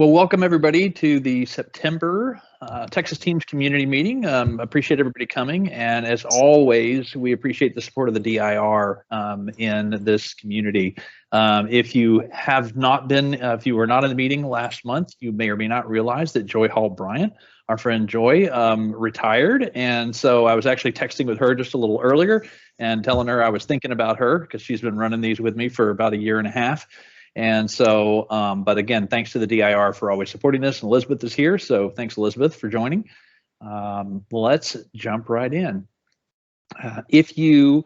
Well, welcome everybody to the September Texas Teams Community Meeting. Appreciate everybody coming, and as always, we appreciate the support of the DIR in this community. If you have not been, if you were not in the meeting last month, you may or may not realize that Joy Hall Bryant, our friend Joy, retired, and so I was actually texting with her just a little earlier and telling her I was thinking about her because she's been running these with me for about a year and a half. And so, but again, thanks to the DIR for always supporting this. And Elizabeth is here, so thanks, Elizabeth, for joining. Let's jump right in. If you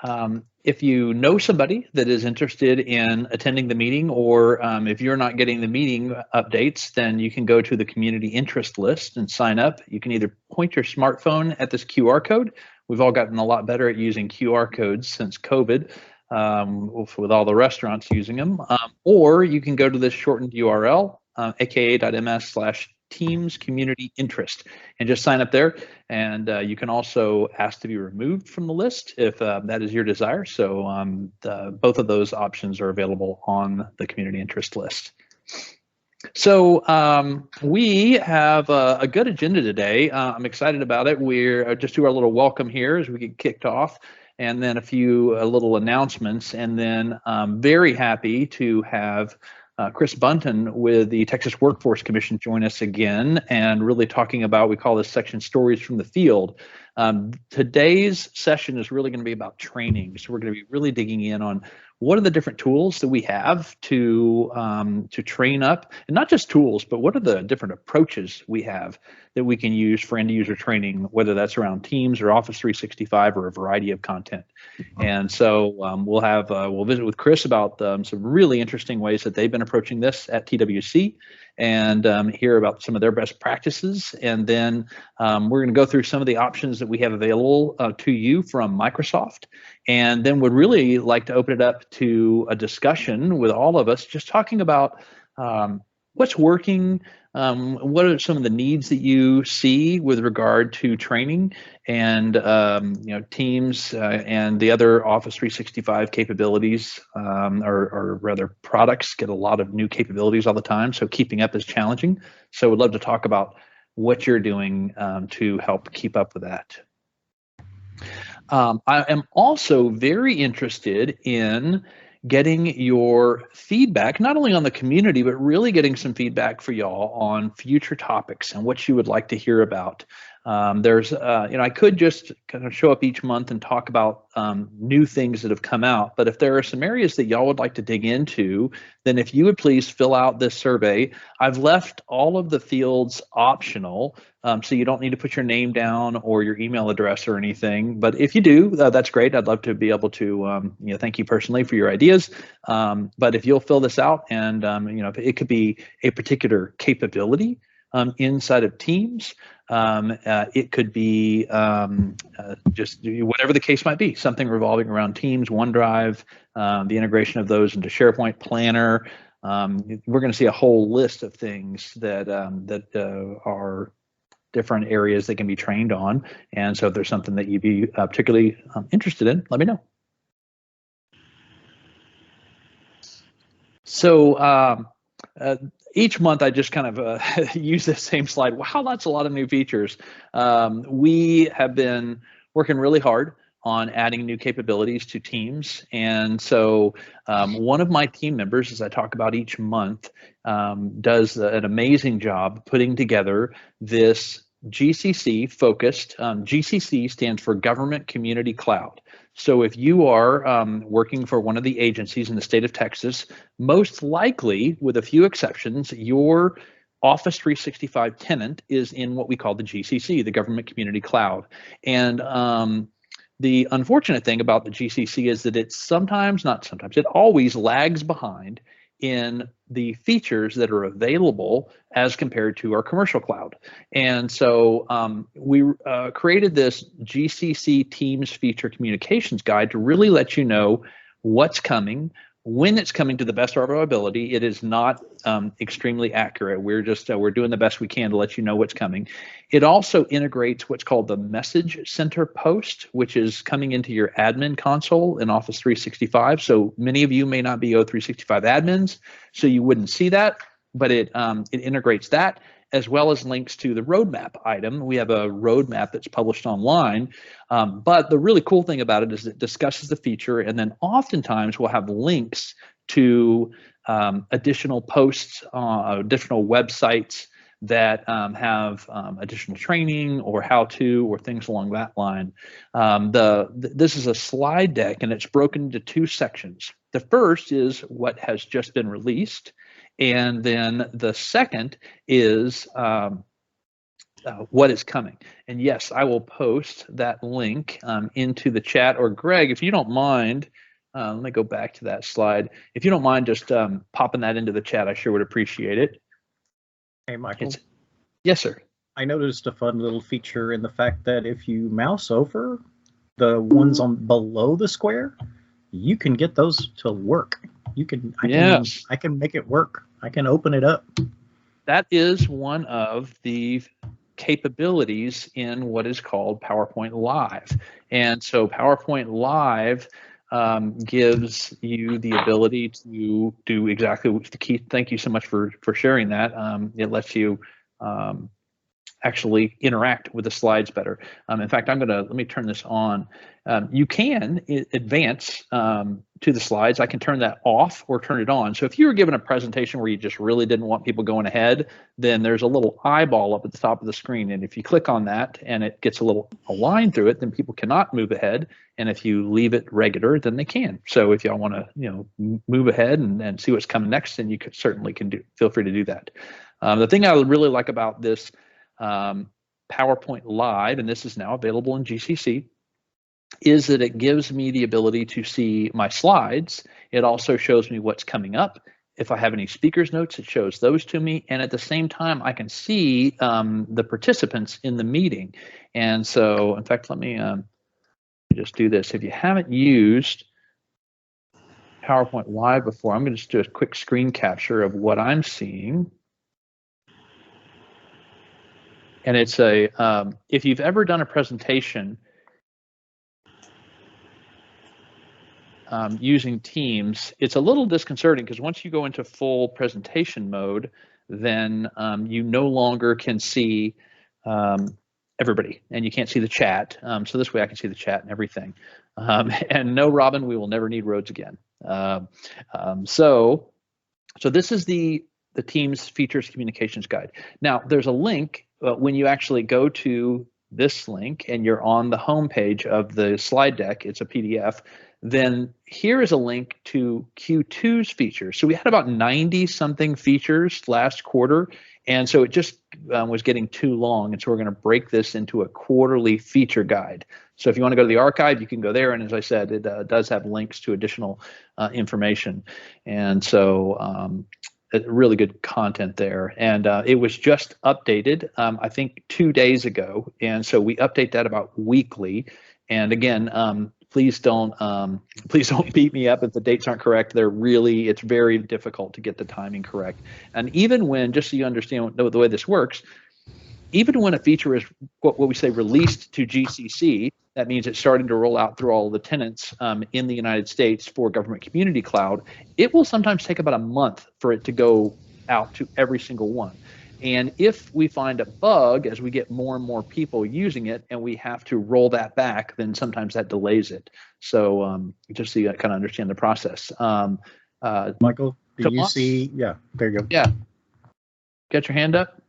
know somebody that is interested in attending the meeting, or if you're not getting the meeting updates, then you can go to the community interest list and sign up. You can either point your smartphone at this QR code. We've all gotten a lot better at using QR codes since COVID. With all the restaurants using them, or you can go to this shortened URL, aka.ms/Teams Community Interest, and just sign up there. And you can also ask to be removed from the list if that is your desire. So both of those options are available on the community interest list. So we have a good agenda today. I'm excited about it. We're just do our little welcome here as we get kicked off, and then a few little announcements, and then very happy to have Chris Bunton with the Texas Workforce Commission join us again, and really talking about, we call this section Stories from the Field. Today's session is really going to be about training. So we're going to be really digging in on what are the different tools that we have to train up, and not just tools, but what are the different approaches we have that we can use for end user training, whether that's around Teams or Office 365 or a variety of content. And so we'll visit with Chris about some really interesting ways that they've been approaching this at TWC, and hear about some of their best practices. And then we're going to go through some of the options that we have available to you from Microsoft, and then would really like to open it up to a discussion with all of us, just talking about what's working, what are some of the needs that you see with regard to training, and Teams and the other Office 365 capabilities, or rather products, get a lot of new capabilities all the time, so keeping up is challenging. So we'd love to talk about what you're doing to help keep up with that. I am also very interested in getting your feedback, not only on the community, but really getting some feedback for y'all on future topics and what you would like to hear about. I could just kind of show up each month and talk about new things that have come out, but if there are some areas that y'all would like to dig into, then if you would please fill out this survey. I've left all of the fields optional, so you don't need to put your name down or your email address or anything, but if you do, that's great. I'd love to be able to thank you personally for your ideas, but if you'll fill this out, and it could be a particular capability inside of Teams. It could be just whatever the case might be, something revolving around Teams, OneDrive, the integration of those into SharePoint Planner. We're going to see a whole list of things that are different areas that can be trained on. And so if there's something that you'd be particularly interested in, let me know. So each month I just kind of use the same slide. Wow, that's a lot of new features. We have been working really hard on adding new capabilities to Teams. And so one of my team members, as I talk about each month, does an amazing job putting together this GCC focused. GCC stands for Government Community Cloud. So if you are working for one of the agencies in the state of Texas, most likely, with a few exceptions, your Office 365 tenant is in what we call the GCC, the Government Community Cloud. And the unfortunate thing about the GCC is that it it always lags behind in the features that are available as compared to our commercial cloud. And so we created this GCC Teams Feature Communications Guide to really let you know what's coming, when it's coming to the best of our ability. It is not extremely accurate. We're just we're doing the best we can to let you know what's coming. It also integrates what's called the Message Center post, which is coming into your admin console in Office 365. So many of you may not be O365 admins, so you wouldn't see that. but it integrates that as well as links to the roadmap item. We have a roadmap that's published online, but the really cool thing about it is it discusses the feature, and then oftentimes we'll have links to additional posts, additional websites that have additional training or how-to or things along that line. This is a slide deck, and it's broken into two sections. The first is what has just been released, and then the second is what is coming. And yes, I will post that link into the chat. Or Greg, if you don't mind, let me go back to that slide. If you don't mind just popping that into the chat, I sure would appreciate it. Hey, Michael. Yes, sir. I noticed a fun little feature in the fact that if you mouse over the ones on below the square, you can get those to work. I can make it work. I can open it up. That is one of the capabilities in what is called PowerPoint Live. And so PowerPoint Live gives you the ability to do exactly what Keith, thank you so much for sharing that. It lets you actually interact with the slides better. In fact, let me turn this on. You can advance to the slides. I can turn that off or turn it on. So if you were given a presentation where you just really didn't want people going ahead, then there's a little eyeball up at the top of the screen. And if you click on that and it gets a line through it, then people cannot move ahead. And if you leave it regular, then they can. So if y'all want to, move ahead and see what's coming next, then you certainly can feel free to do that. The thing I really like about this PowerPoint Live, and this is now available in GCC, is that it gives me the ability to see my slides. It also shows me what's coming up. If I have any speakers notes, it shows those to me. And at the same time, I can see the participants in the meeting. And so, in fact, let me just do this. If you haven't used PowerPoint Live before, I'm going to just do a quick screen capture of what I'm seeing. And it's if you've ever done a presentation using Teams, it's a little disconcerting because once you go into full presentation mode, then you no longer can see everybody, and you can't see the chat. So this way I can see the chat and everything. And no, Robin, we will never need roads again. So this is the Teams Features Communications Guide. Now, there's a link when you actually go to this link and you're on the home page of the slide deck, it's a PDF, then here is a link to Q2's features. So we had about 90 something features last quarter, and so it just was getting too long, and so we're going to break this into a quarterly feature guide. So if you want to go to the archive, you can go there, and as I said, it does have links to additional information. And so really good content there, and it was just updated I think 2 days ago, and so we update that about weekly. And again, please don't beat me up if the dates aren't correct. It's very difficult to get the timing correct. And even when, just so you understand the way this works, even when a feature is what we say released to GCC, that means it's starting to roll out through all of the tenants in the United States for Government Community Cloud. It will sometimes take about a month for it to go out to every single one. And if we find a bug as we get more and more people using it and we have to roll that back, then sometimes that delays it. So just so you kind of understand the process. Michael, do you see? Yeah, there you go. Yeah. Got your hand up?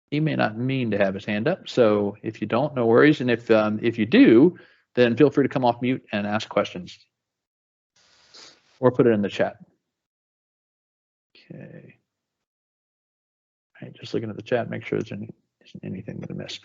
He may not mean to have his hand up, so if you don't, no worries. And if you do, then feel free to come off mute and ask questions, or put it in the chat. Okay. All right, just looking at the chat, make sure there's anything that I missed.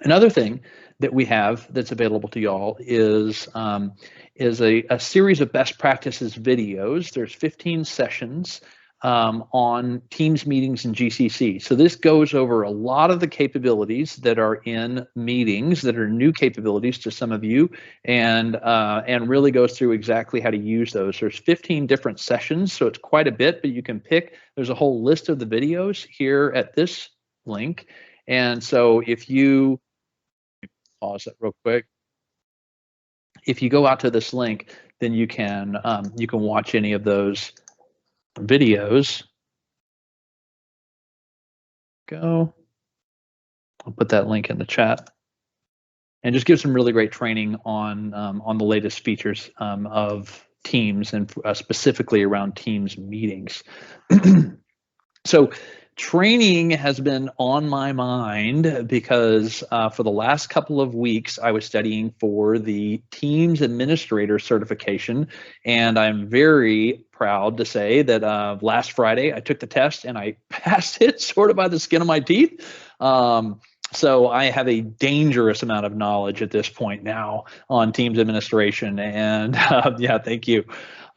Another thing that we have that's available to y'all is a series of best practices videos. There's 15 sessions on Teams meetings in GCC. So this goes over a lot of the capabilities that are in meetings that are new capabilities to some of you, and really goes through exactly how to use those. There's 15 different sessions, so it's quite a bit, but you can pick. There's a whole list of the videos here at this link. And so if you pause that real quick. if you go out to this link, then you can watch any of those videos. I'll put that link in the chat, and just give some really great training on the latest features of Teams, and specifically around Teams meetings. So training has been on my mind because for the last couple of weeks I was studying for the Teams Administrator certification, and I'm very proud to say that last Friday I took the test and I passed it sort of by the skin of my teeth. So I have a dangerous amount of knowledge at this point now on Teams administration, and yeah, thank you.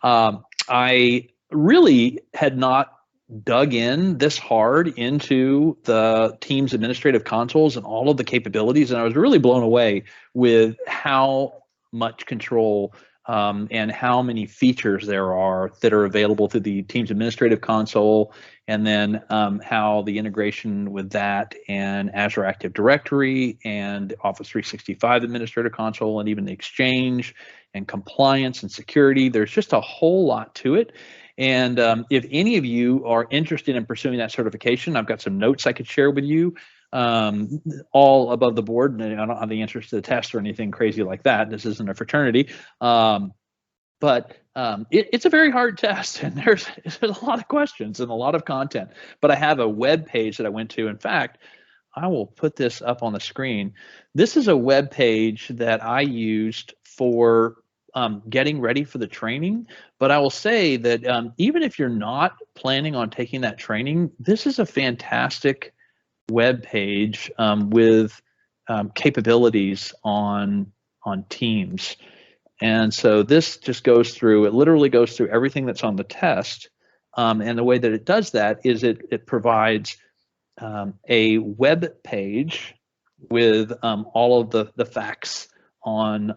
I really had not dug in this hard into the Teams administrative consoles and all of the capabilities, and I was really blown away with how much control and how many features there are that are available through the Teams administrative console, and then how the integration with that and Azure Active Directory and Office 365 administrative console, and even the Exchange and compliance and security. There's just a whole lot to it. And if any of you are interested in pursuing that certification, I've got some notes I could share with you, all above the board. And I don't have the answers to the test or anything crazy like that. This isn't a fraternity. But it's a very hard test, and there's a lot of questions and a lot of content. But I have a web page that I went to. In fact, I will put this up on the screen. This is a web page that I used for getting ready for the training. But I will say that even if you're not planning on taking that training, this is a fantastic web page with capabilities on Teams. And so this just goes through, it literally goes through everything that's on the test. And the way that it does that is it provides a web page with all of the facts on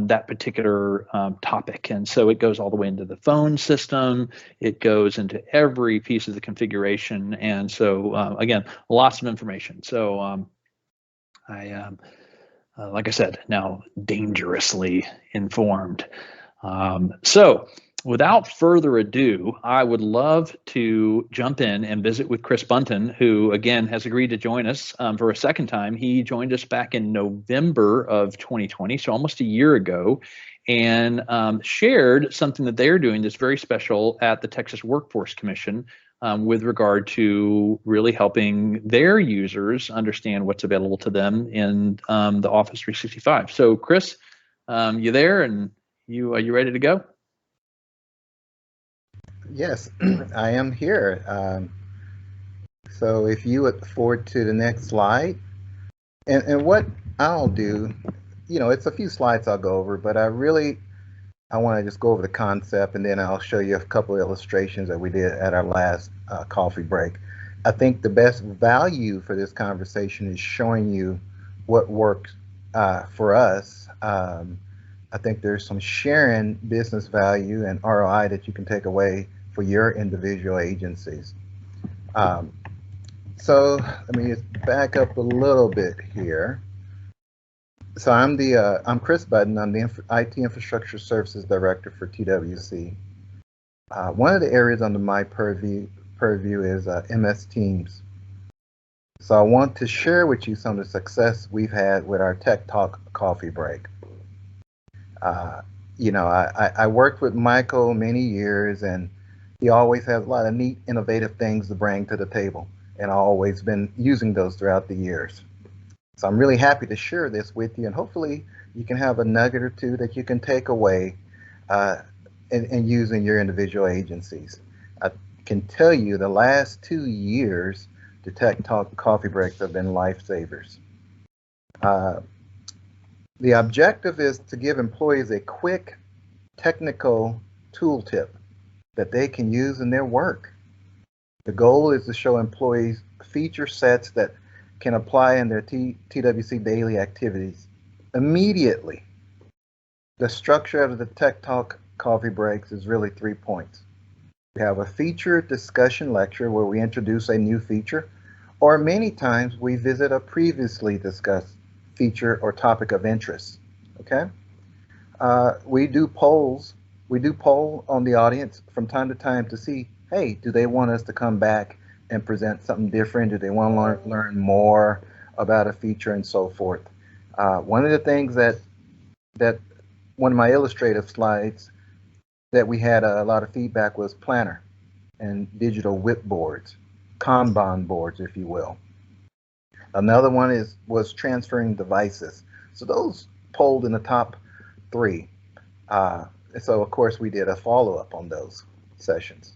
that particular topic. And so it goes all the way into the phone system. It goes into every piece of the configuration. And so again, lots of information. So like I said, now dangerously informed. So without further ado, I would love to jump in and visit with Chris Bunton, who again has agreed to join us for a second time. He joined us back in November of 2020, so almost a year ago, and shared something that they're doing that's very special at the Texas Workforce Commission with regard to really helping their users understand what's available to them in the Office 365. So Chris, you there, and are you ready to go? Yes, I am here. So if you look forward to the next slide, and what I'll do, it's a few slides I'll go over, but I want to just go over the concept, and then I'll show you a couple of illustrations that we did at our last coffee break. I think the best value for this conversation is showing you what works for us. I think there's some sharing business value and ROI that you can take away for your individual agencies. So let me just back up a little bit here. So I'm Chris Bunton. I'm the IT Infrastructure Services Director for TWC. One of the areas under my purview is MS Teams. So I want to share with you some of the success we've had with our Tech Talk coffee break. I worked with Michael many years, and he always has a lot of neat, innovative things to bring to the table, and I've always been using those throughout the years. So I'm really happy to share this with you, and hopefully you can have a nugget or two that you can take away and use in your individual agencies. I can tell you the last 2 years, the Tech Talk coffee breaks have been lifesavers. The objective is to give employees a quick technical tooltip that they can use in their work. The goal is to show employees feature sets that can apply in their TWC daily activities immediately. The structure of the Tech Talk coffee breaks is really 3 points. We have a feature discussion lecture where we introduce a new feature, or many times we visit a previously discussed feature or topic of interest. Okay. We do polls. We do poll on the audience from time to time to see, hey, do they want us to come back and present something different? Do they want to learn more about a feature and so forth? One of the things that one of my illustrative slides that we had a lot of feedback was planner and digital whip boards, Kanban boards, if you will. Another one was transferring devices. So those polled in the top 3. So of course we did a follow-up on those sessions.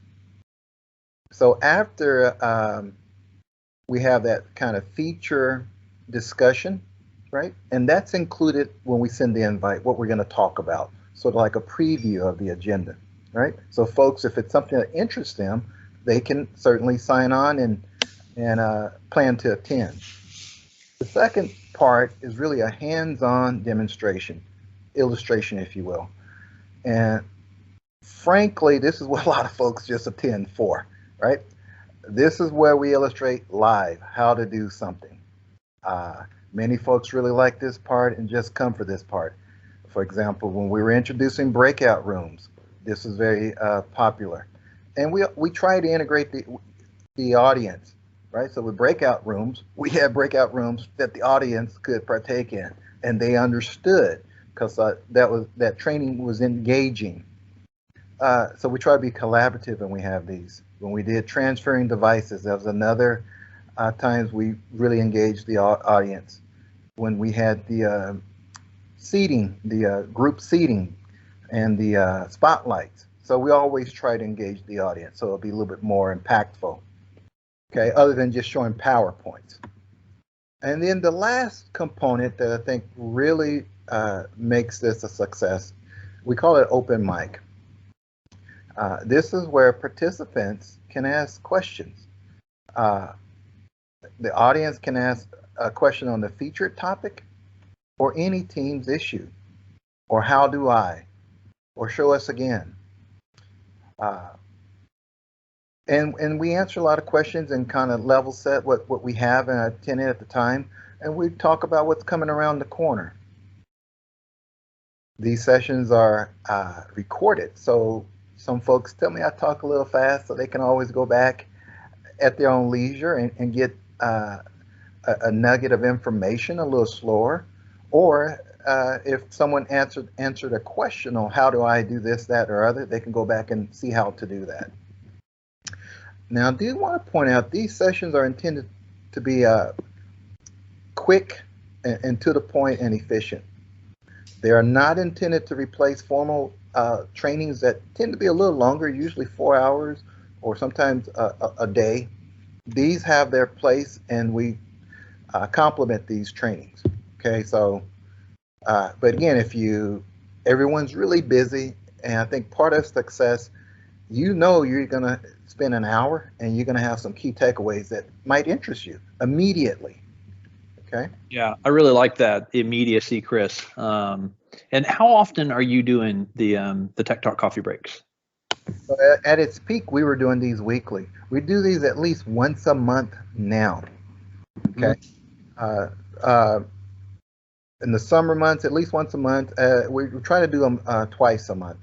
So after we have that kind of feature discussion, right? And that's included when we send the invite, what we're going to talk about, sort of like a preview of the agenda, right? So folks, if it's something that interests them, they can certainly sign on and plan to attend. The second part is really a hands-on demonstration, illustration, if you will. And frankly, this is what a lot of folks just attend for, right? This is where we illustrate live how to do something. Many folks really like this part and just come for this part. For example, when we were introducing breakout rooms, this is very popular. And we try to integrate the audience, right? So with breakout rooms, we had breakout rooms that the audience could partake in, and they understood because that training was engaging. So we try to be collaborative when we have these. When we did transferring devices, that was another times we really engaged the audience. When we had the seating, the group seating, and the spotlights. So we always try to engage the audience, so it'll be a little bit more impactful. Okay, other than just showing PowerPoints. And then the last component that I think really makes this a success, we call it open mic. This is where participants can ask questions. The audience can ask a question on the featured topic or any team's issue, or how do I, or show us again. And we answer a lot of questions and kind of level set what we have and attended at the time, and we talk about what's coming around the corner. These sessions are recorded, so some folks tell me I talk a little fast, so they can always go back at their own leisure and get a nugget of information a little slower, or if someone answered a question on how do I do this, that, or other, they can go back and see how to do that. Now, I do want to point out these sessions are intended to be quick and to the point and efficient. They are not intended to replace formal trainings that tend to be a little longer, usually 4 hours or sometimes a day. These have their place, and we complement these trainings. Okay, so, but again, everyone's really busy, and I think part of success, you're going to spend an hour and you're going to have some key takeaways that might interest you immediately. Okay. Yeah, I really like that immediacy, Chris. And how often are you doing the Tech Talk coffee breaks? So at its peak, we were doing these weekly. We do these at least once a month now. Okay. Mm-hmm. In the summer months, at least once a month. We try to do them twice a month.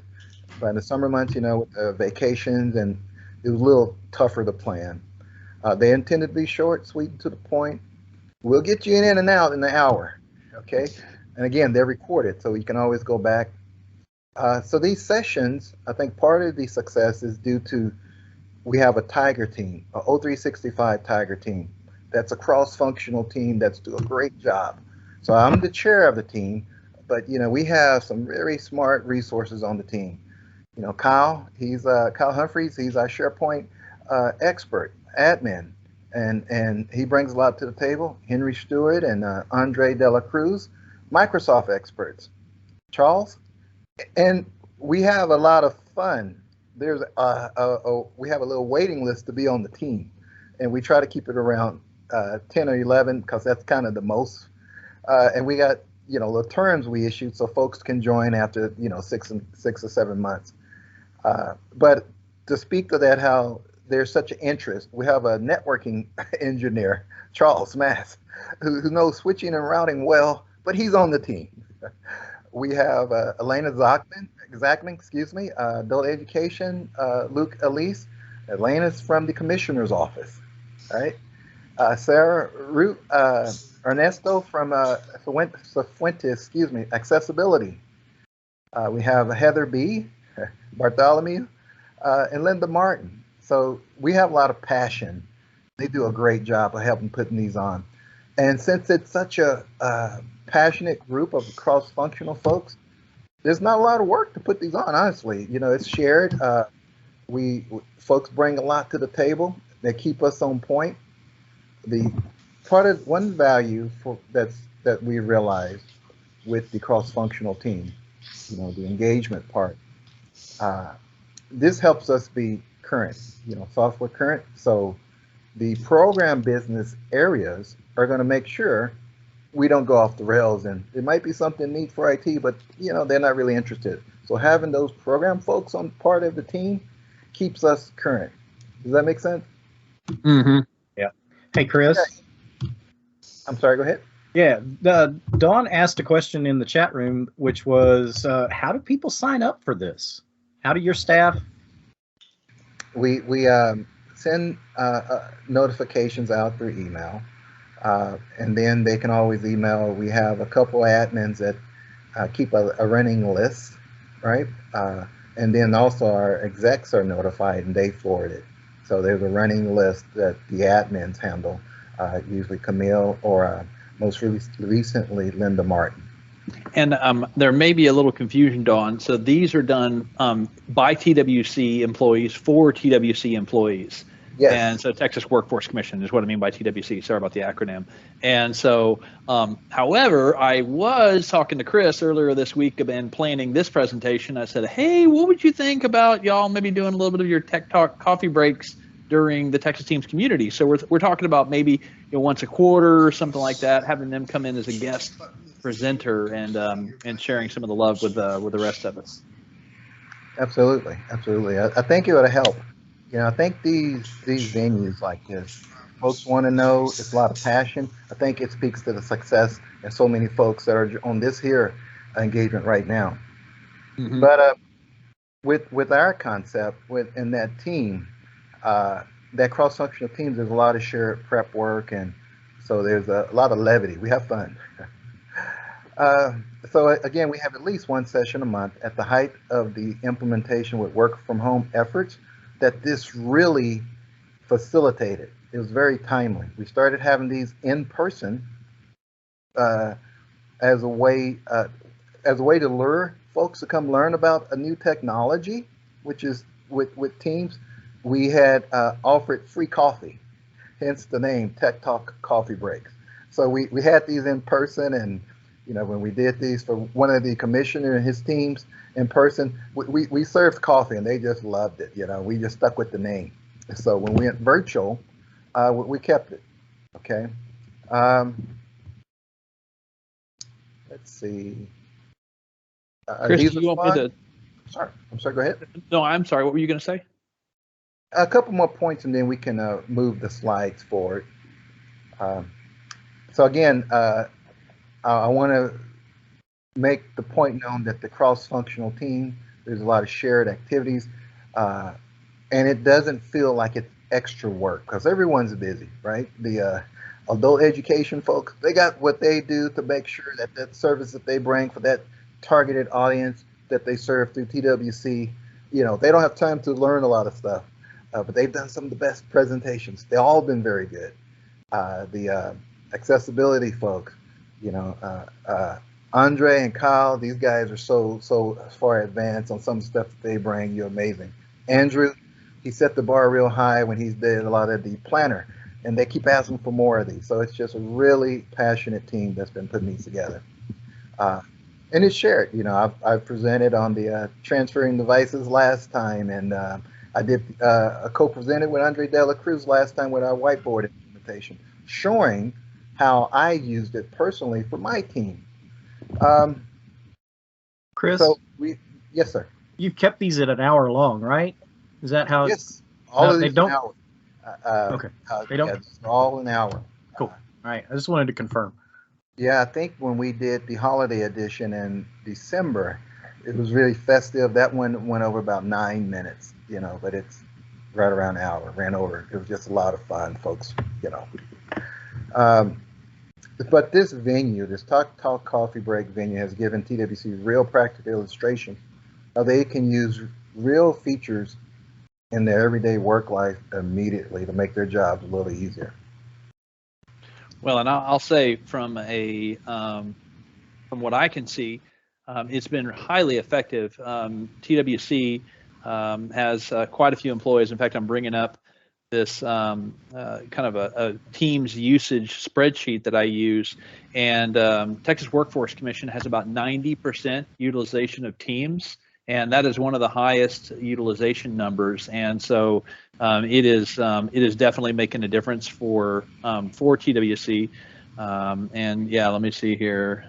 But in the summer months, with vacations, and it was a little tougher to plan. They intended to be short, sweet, and to the point. We'll get you in and out in an hour, okay? And again, they're recorded, so you can always go back. So these sessions, I think part of the success is due to we have a Tiger team, a O365 Tiger team. That's a cross-functional team that's doing a great job. So I'm the chair of the team, but we have some very smart resources on the team. Kyle, Kyle Humphreys, he's our SharePoint expert, admin, and he brings a lot to the table. Henry Stewart and Andre De La Cruz, Microsoft experts. Charles, and we have a lot of fun. There's we have a little waiting list to be on the team, and we try to keep it around 10 or 11 because that's kind of the most. And we got the terms we issued so folks can join after 6 or 7 months. But to speak to that, how there's such an interest, we have a networking engineer, Charles Mass, who knows switching and routing well, but he's on the team. We have Elena Zachman, excuse me, Adult Education, Luke Elise. Elena's from the Commissioner's Office, right? Sarah Root, Ernesto from Fuentes, excuse me, Accessibility. We have Heather B, Bartholomew, and Linda Martin. So we have a lot of passion. They do a great job of helping putting these on. And since it's such a passionate group of cross-functional folks, there's not a lot of work to put these on, honestly. You know, it's shared. Folks bring a lot to the table. They keep us on point. The one value that we realize with the cross-functional team, you know, the engagement part, this helps us be current, you know, software current. So the program business areas are going to make sure we don't go off the rails, and it might be something neat for IT, but you know, they're not really interested. So having those program folks on part of the team keeps us current. Does that make sense? Mm-hmm. Yeah. Hey, Chris. Okay. I'm sorry, go ahead. Yeah, Dawn asked a question in the chat room, which was, how do people sign up for this? How do your staff? We send notifications out through email, and then they can always email. We have a couple admins that keep a running list, right? And then also our execs are notified and they forward it. So there's a running list that the admins handle, usually Camille or most recently Linda Martin. And there may be a little confusion, Dawn. So these are done by TWC employees for TWC employees. Yes. And so Texas Workforce Commission is what I mean by TWC. Sorry about the acronym. And so, however, I was talking to Chris earlier this week and planning this presentation. I said, hey, what would you think about y'all maybe doing a little bit of your Tech Talk coffee breaks during the Texas Teams community? So we're talking about maybe once a quarter or something like that, having them come in as a guest presenter and sharing some of the love with the rest of us. Absolutely, absolutely. I think it would help. You know, I think these venues like this, folks want to know. It's a lot of passion. I think it speaks to the success and so many folks that are on this here engagement right now. Mm-hmm. But with our concept, in that team, that cross-functional teams, there's a lot of shared prep work, and so there's a lot of levity. We have fun. So again, we have at least one session a month at the height of the implementation with work from home efforts that this really facilitated. It was very timely. We started having these in person as a way to lure folks to come learn about a new technology, which is with Teams. We had offered free coffee, hence the name Tech Talk Coffee Breaks. So we had these in person, and you know, when we did these for one of the commissioner and his teams in person, we served coffee and they just loved it. You know, we just stuck with the name. So when we went virtual, we kept it. Okay. Let's see. Chris, do you want me to? Sorry, I'm sorry. Go ahead. No, I'm sorry. What were you going to say? A couple more points, and then we can move the slides forward. So again, I want to make the point known that the cross-functional team, there's a lot of shared activities, and it doesn't feel like it's extra work because everyone's busy, right? The adult education folks, they got what they do to make sure that that service that they bring for that targeted audience that they serve through TWC, you know, they don't have time to learn a lot of stuff, but they've done some of the best presentations. They've all been very good. The accessibility folks, you know, Andre and Kyle, these guys are so far advanced on some stuff that they bring. You're amazing. Andrew, he set the bar real high when he did a lot of the planner, and they keep asking for more of these. So it's just a really passionate team that's been putting these together. And it's shared. You know, I've presented on the transferring devices last time, and I did a co-presented with Andre De La Cruz last time with our whiteboard implementation, showing how I used it personally for my team. Chris? So yes, sir. You've kept these at an hour long, right? Is that how? Yes, all of these don't. an hour. Okay. They don't. Yeah, all an hour. Cool. All right. I just wanted to confirm. Yeah, I think when we did the holiday edition in December, it was really festive. That one went over about 9 minutes, but it's right around an hour, ran over. It was just a lot of fun, folks, you know. Um, but this venue, this Talk Coffee Break venue, has given TWC real practical illustration how they can use real features in their everyday work life immediately to make their jobs a little easier. Well, and I'll say from what I can see, it's been highly effective. TWC has quite a few employees. In fact, I'm bringing up this kind of a Teams usage spreadsheet that I use, and Texas Workforce Commission has about 90% utilization of Teams, and that is one of the highest utilization numbers. And so it is definitely making a difference for TWC. And yeah, let me see here.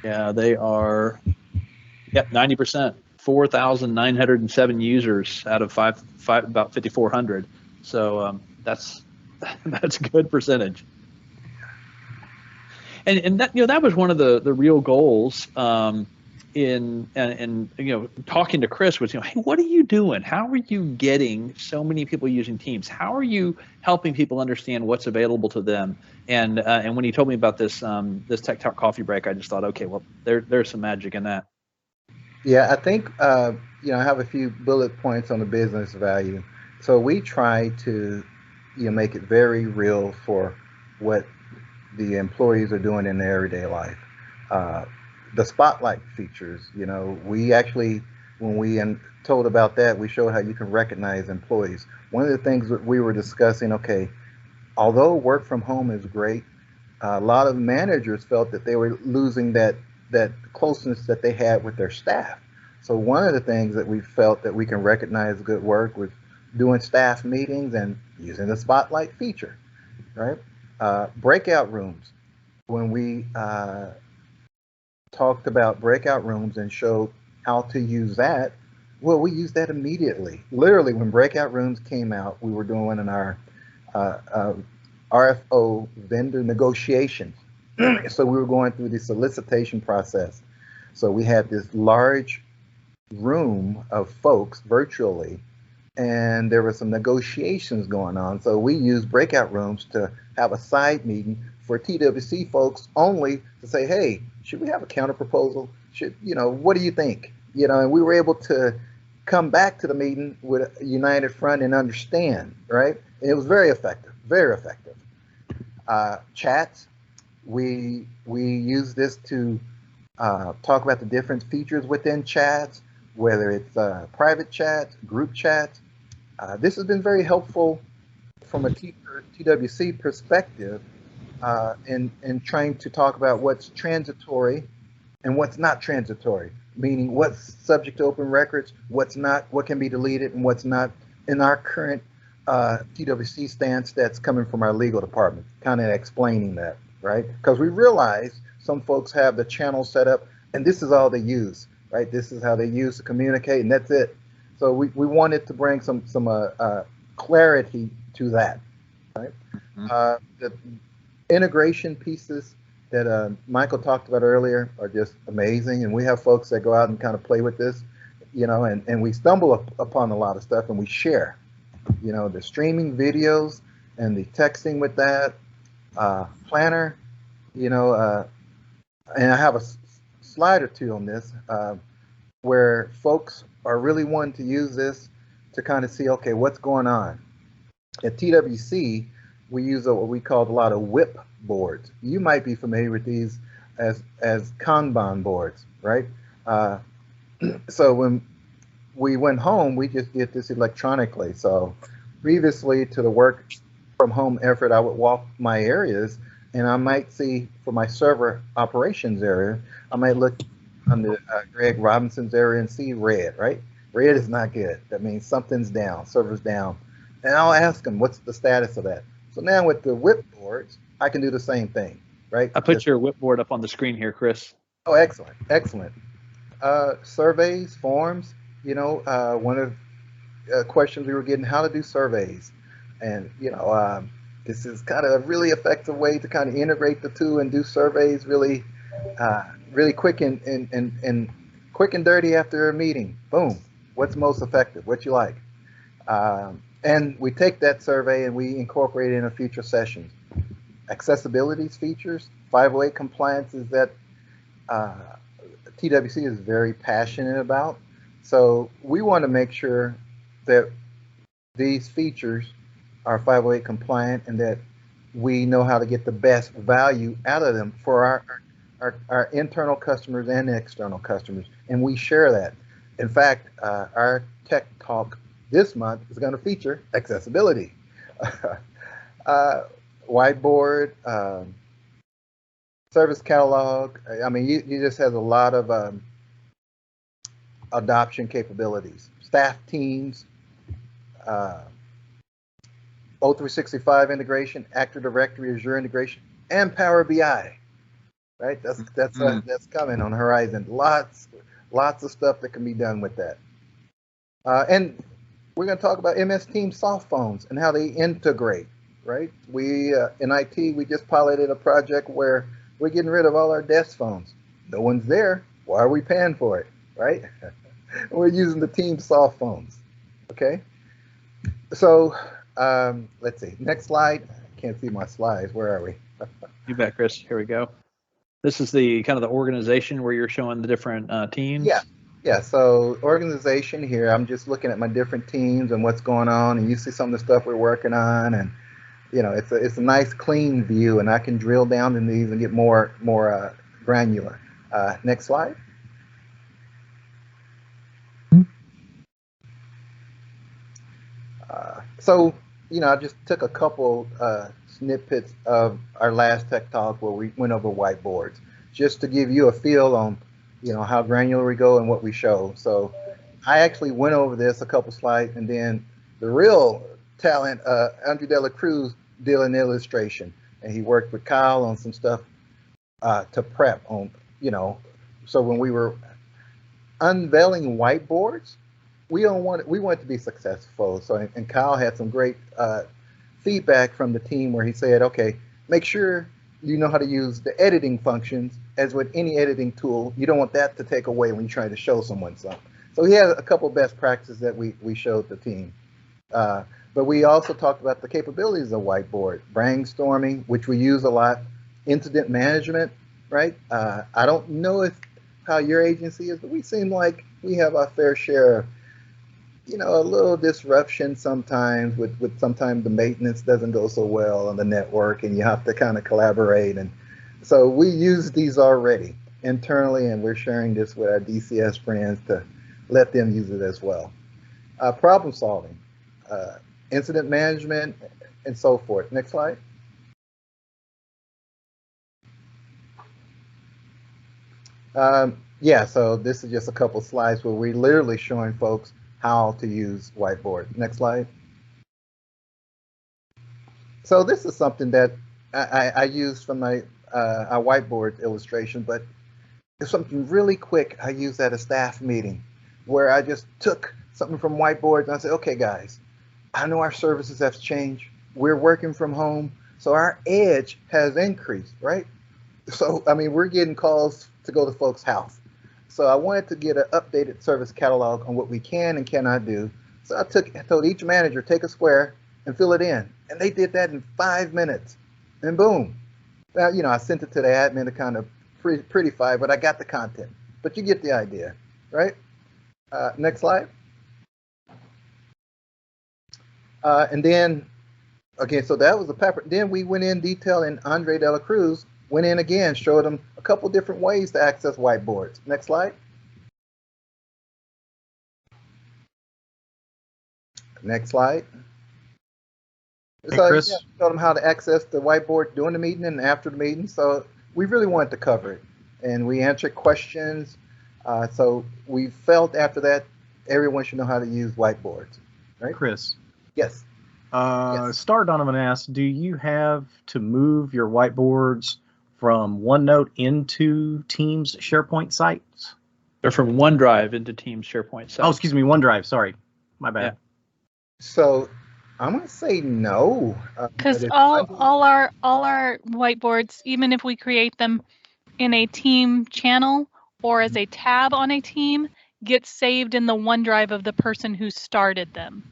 Yeah, they are. Yep, 90%. 4,907 users out of about 5,400. So that's a good percentage. And that that was one of the real goals in talking to Chris was, hey, what are you doing? How are you getting so many people using Teams? How are you helping people understand what's available to them? And when he told me about this Tech Talk coffee break, I just thought, okay, well, there's some magic in that. Yeah, I think I have a few bullet points on the business value. So we try to make it very real for what the employees are doing in their everyday life. The spotlight features, we actually, when we told about that, we showed how you can recognize employees. One of the things that we were discussing, okay, although work from home is great, a lot of managers felt that they were losing that closeness that they had with their staff. So one of the things that we felt that we can recognize good work was doing staff meetings and using the spotlight feature, right? Breakout rooms. When we talked about breakout rooms and showed how to use that, well, we used that immediately. Literally, when breakout rooms came out, we were doing in our RFO vendor negotiations. So we were going through the solicitation process. So we had this large room of folks virtually, and there were some negotiations going on. So we used breakout rooms to have a side meeting for TWC folks only to say, hey, should we have a counter proposal? What do you think? And we were able to come back to the meeting with a united front and understand, right? And it was very effective, very effective. Chats, we use this to talk about the different features within chats, whether it's private chats, group chats. This has been very helpful from a TWC perspective in trying to talk about what's transitory and what's not transitory, meaning what's subject to open records, what's not, what can be deleted, and what's not in our current TWC stance that's coming from our legal department, kind of explaining that, right? Because we realize some folks have the channel set up and this is all they use, right? This is how they use to communicate and that's it. So we wanted to bring some clarity to that, right? Mm-hmm. The integration pieces that Michael talked about earlier are just amazing. And we have folks that go out and kind of play with this, and we stumble upon a lot of stuff and we share, the streaming videos and the texting with that, planner, and I have a slide or two on this where folks are really wanting to use this to kind of see, okay, what's going on. At TWC, we use what we call a lot of whip boards. You might be familiar with these as Kanban boards, right? So when we went home, we just did this electronically. So previously to the work from home effort, I would walk my areas and I might see for my server operations area, I might look on the Greg Robinson's area and see red, right? Red is not good. That means something's down, server's down. And I'll ask them, what's the status of that? So now with the whip boards, I can do the same thing, right? I put your whip board up on the screen here, Chris. Oh, excellent, excellent. Surveys, forms, one of the questions we were getting, how to do surveys. And, This is kind of a really effective way to kind of integrate the two and do surveys really, really quick and quick and dirty after a meeting. Boom. What's most effective? What you like? And we take that survey and we incorporate it in future sessions. Accessibility features, 508 compliance is that TWC is very passionate about. So we want to make sure that these features are 508 compliant and that we know how to get the best value out of them for our internal customers and external customers. And we share that. In fact, our tech talk this month is going to feature accessibility. Whiteboard, service catalog. I mean, you just have a lot of adoption capabilities. Staff teams, O365 integration, Active Directory, Azure integration, and Power BI. Right? That's coming on the horizon. Lots of stuff that can be done with that. And we're going to talk about MS Teams soft phones and how they integrate. Right? We in IT, we just piloted a project where we're getting rid of all our desk phones. No one's there. Why are we paying for it? Right? We're using the Teams soft phones. Okay. So let's see. Next slide. I can't see my slides. Where are we? You bet, Chris. Here we go. This is the kind of the organization where you're showing the different teams. Yeah. So organization here. I'm just looking at my different teams and what's going on, and you see some of the stuff we're working on, and you know, it's a nice clean view, and I can drill down in these and get more granular. Next slide. So, you know, I just took a couple snippets of our last tech talk where we went over whiteboards, just to give you a feel on, you know, how granular we go and what we show. So I actually went over this a couple slides, and then the real talent, Andrew De La Cruz, did an illustration, and he worked with Kyle on some stuff to prep on, you know, so when we were unveiling whiteboards, we want it to be successful. So, and Kyle had some great feedback from the team where he said, okay, make sure you know how to use the editing functions. As with any editing tool, you don't want that to take away when you're trying to show someone something. So he had a couple best practices that we showed the team. But we also talked about the capabilities of whiteboard, brainstorming, which we use a lot, incident management, right? I don't know how your agency is, but we seem like we have our fair share of, you know, a little disruption sometimes with sometimes the maintenance doesn't go so well on the network and you have to kind of collaborate. And so we use these already internally, and we're sharing this with our DCS friends to let them use it as well. Problem solving, incident management, and so forth. Next slide. Yeah, so this is just a couple slides where we're literally showing folks how to use whiteboard. Next slide. So this is something that I used from my our whiteboard illustration, but it's something really quick I used at a staff meeting where I just took something from whiteboard and I said, okay guys, I know our services have changed. We're working from home, so our edge has increased, right? So, I mean, we're getting calls to go to folks' house. So I wanted to get an updated service catalog on what we can and cannot do. So I told each manager, take a square and fill it in. And they did that in 5 minutes. And boom. Now, you know, I sent it to the admin to kind of prettify, but I got the content. But you get the idea, right? Next slide. And then, okay, so that was the pepper. Then we went in detail, and Andre De La Cruz went in again, showed them a couple different ways to access whiteboards. Next slide. Next slide. Hey, So Chris. yeah, showed them how to access the whiteboard during the meeting and after the meeting. So we really wanted to cover it, and we answered questions. So we felt after that, everyone should know how to use whiteboards, right? Chris. Yes. Yes. Star Donovan asked, do you have to move your whiteboards from OneNote into Teams Sharepoint sites? They're from OneDrive into Teams Sharepoint sites. Oh, excuse me, OneDrive. Sorry, my bad. So I'm gonna say no. But Because if all our whiteboards, even if we create them in a team channel or as a tab on a team, get saved in the OneDrive of the person who started them.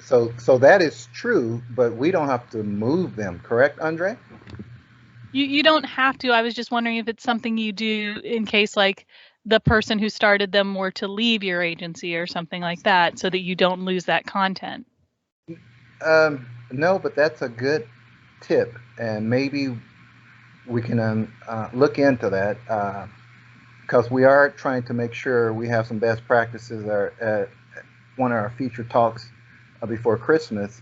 so that is true, but we don't have to move them, correct, Andre? You don't have to. I was just wondering if it's something you do in case like the person who started them were to leave your agency or something like that, so that you don't lose that content. No, but that's a good tip, and maybe we can look into that because we are trying to make sure we have some best practices at one of our feature talks before Christmas.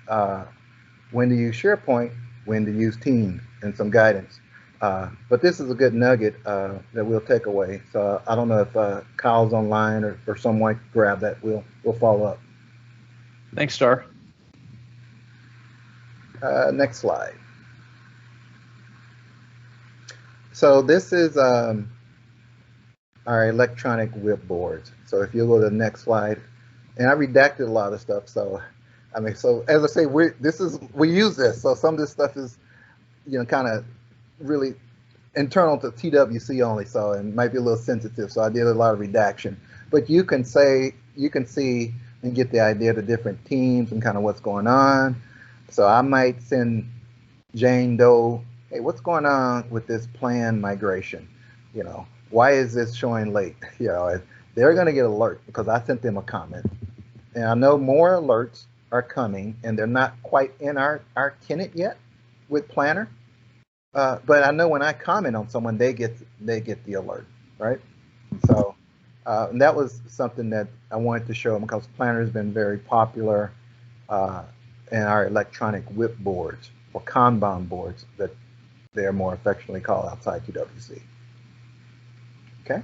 When to use SharePoint, when to use Teams, and some guidance. But this is a good nugget that we'll take away. So I don't know if Kyle's online or someone grab that. We'll follow up. Thanks, Star. Next slide. So this is our electronic whip boards. So if you go to the next slide, and I redacted a lot of stuff. So I mean, so as I say, we use this. So some of this stuff is, kind of really internal to TWC only. So it might be a little sensitive. So I did a lot of redaction. But you can see and get the idea of the different teams and kind of what's going on. So I might send Jane Doe, hey, what's going on with this planned migration? Why is this showing late? They're going to get alert because I sent them a comment. And I know more alerts are coming, and they're not quite in our tenant yet with Planner. But I know when I comment on someone, they get the alert, right? So and that was something that I wanted to show them because Planner has been very popular in our electronic whip boards or Kanban boards that they're more affectionately called outside TWC. Okay.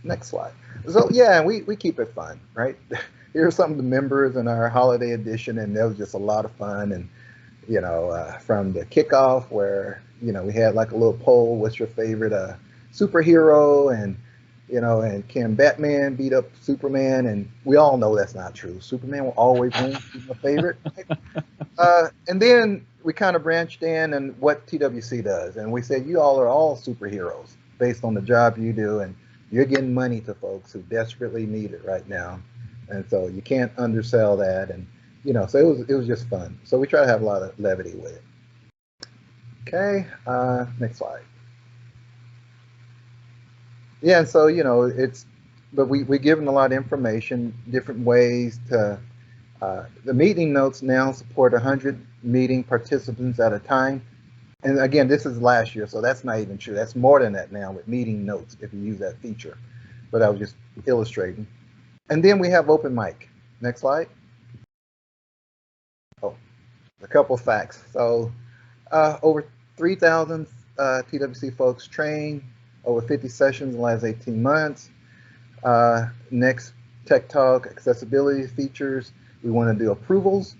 Next slide. So yeah, we keep it fun, right? Here's some of the members in our holiday edition, and that was just a lot of fun. And from the kickoff where we had like a little poll, what's your favorite superhero, and and can Batman beat up Superman? And we all know that's not true. Superman will always win. He's my favorite. And then we kind of branched in and what TWC does, and we said you all are all superheroes based on the job you do, and you're getting money to folks who desperately need it right now, and so you can't undersell that. And so it was just fun. So we try to have a lot of levity with it. Okay, next slide. Yeah, and so but we give them a lot of information, different ways to. The meeting notes now support 100 meeting participants at a time. And again, this is last year, so that's not even true. That's more than that now with meeting notes if you use that feature. But I was just illustrating. And then we have open mic. Next slide. Oh, a couple facts. So over 3,000 TWC folks trained, over 50 sessions in the last 18 months. Next, Tech Talk accessibility features. We want to do approvals.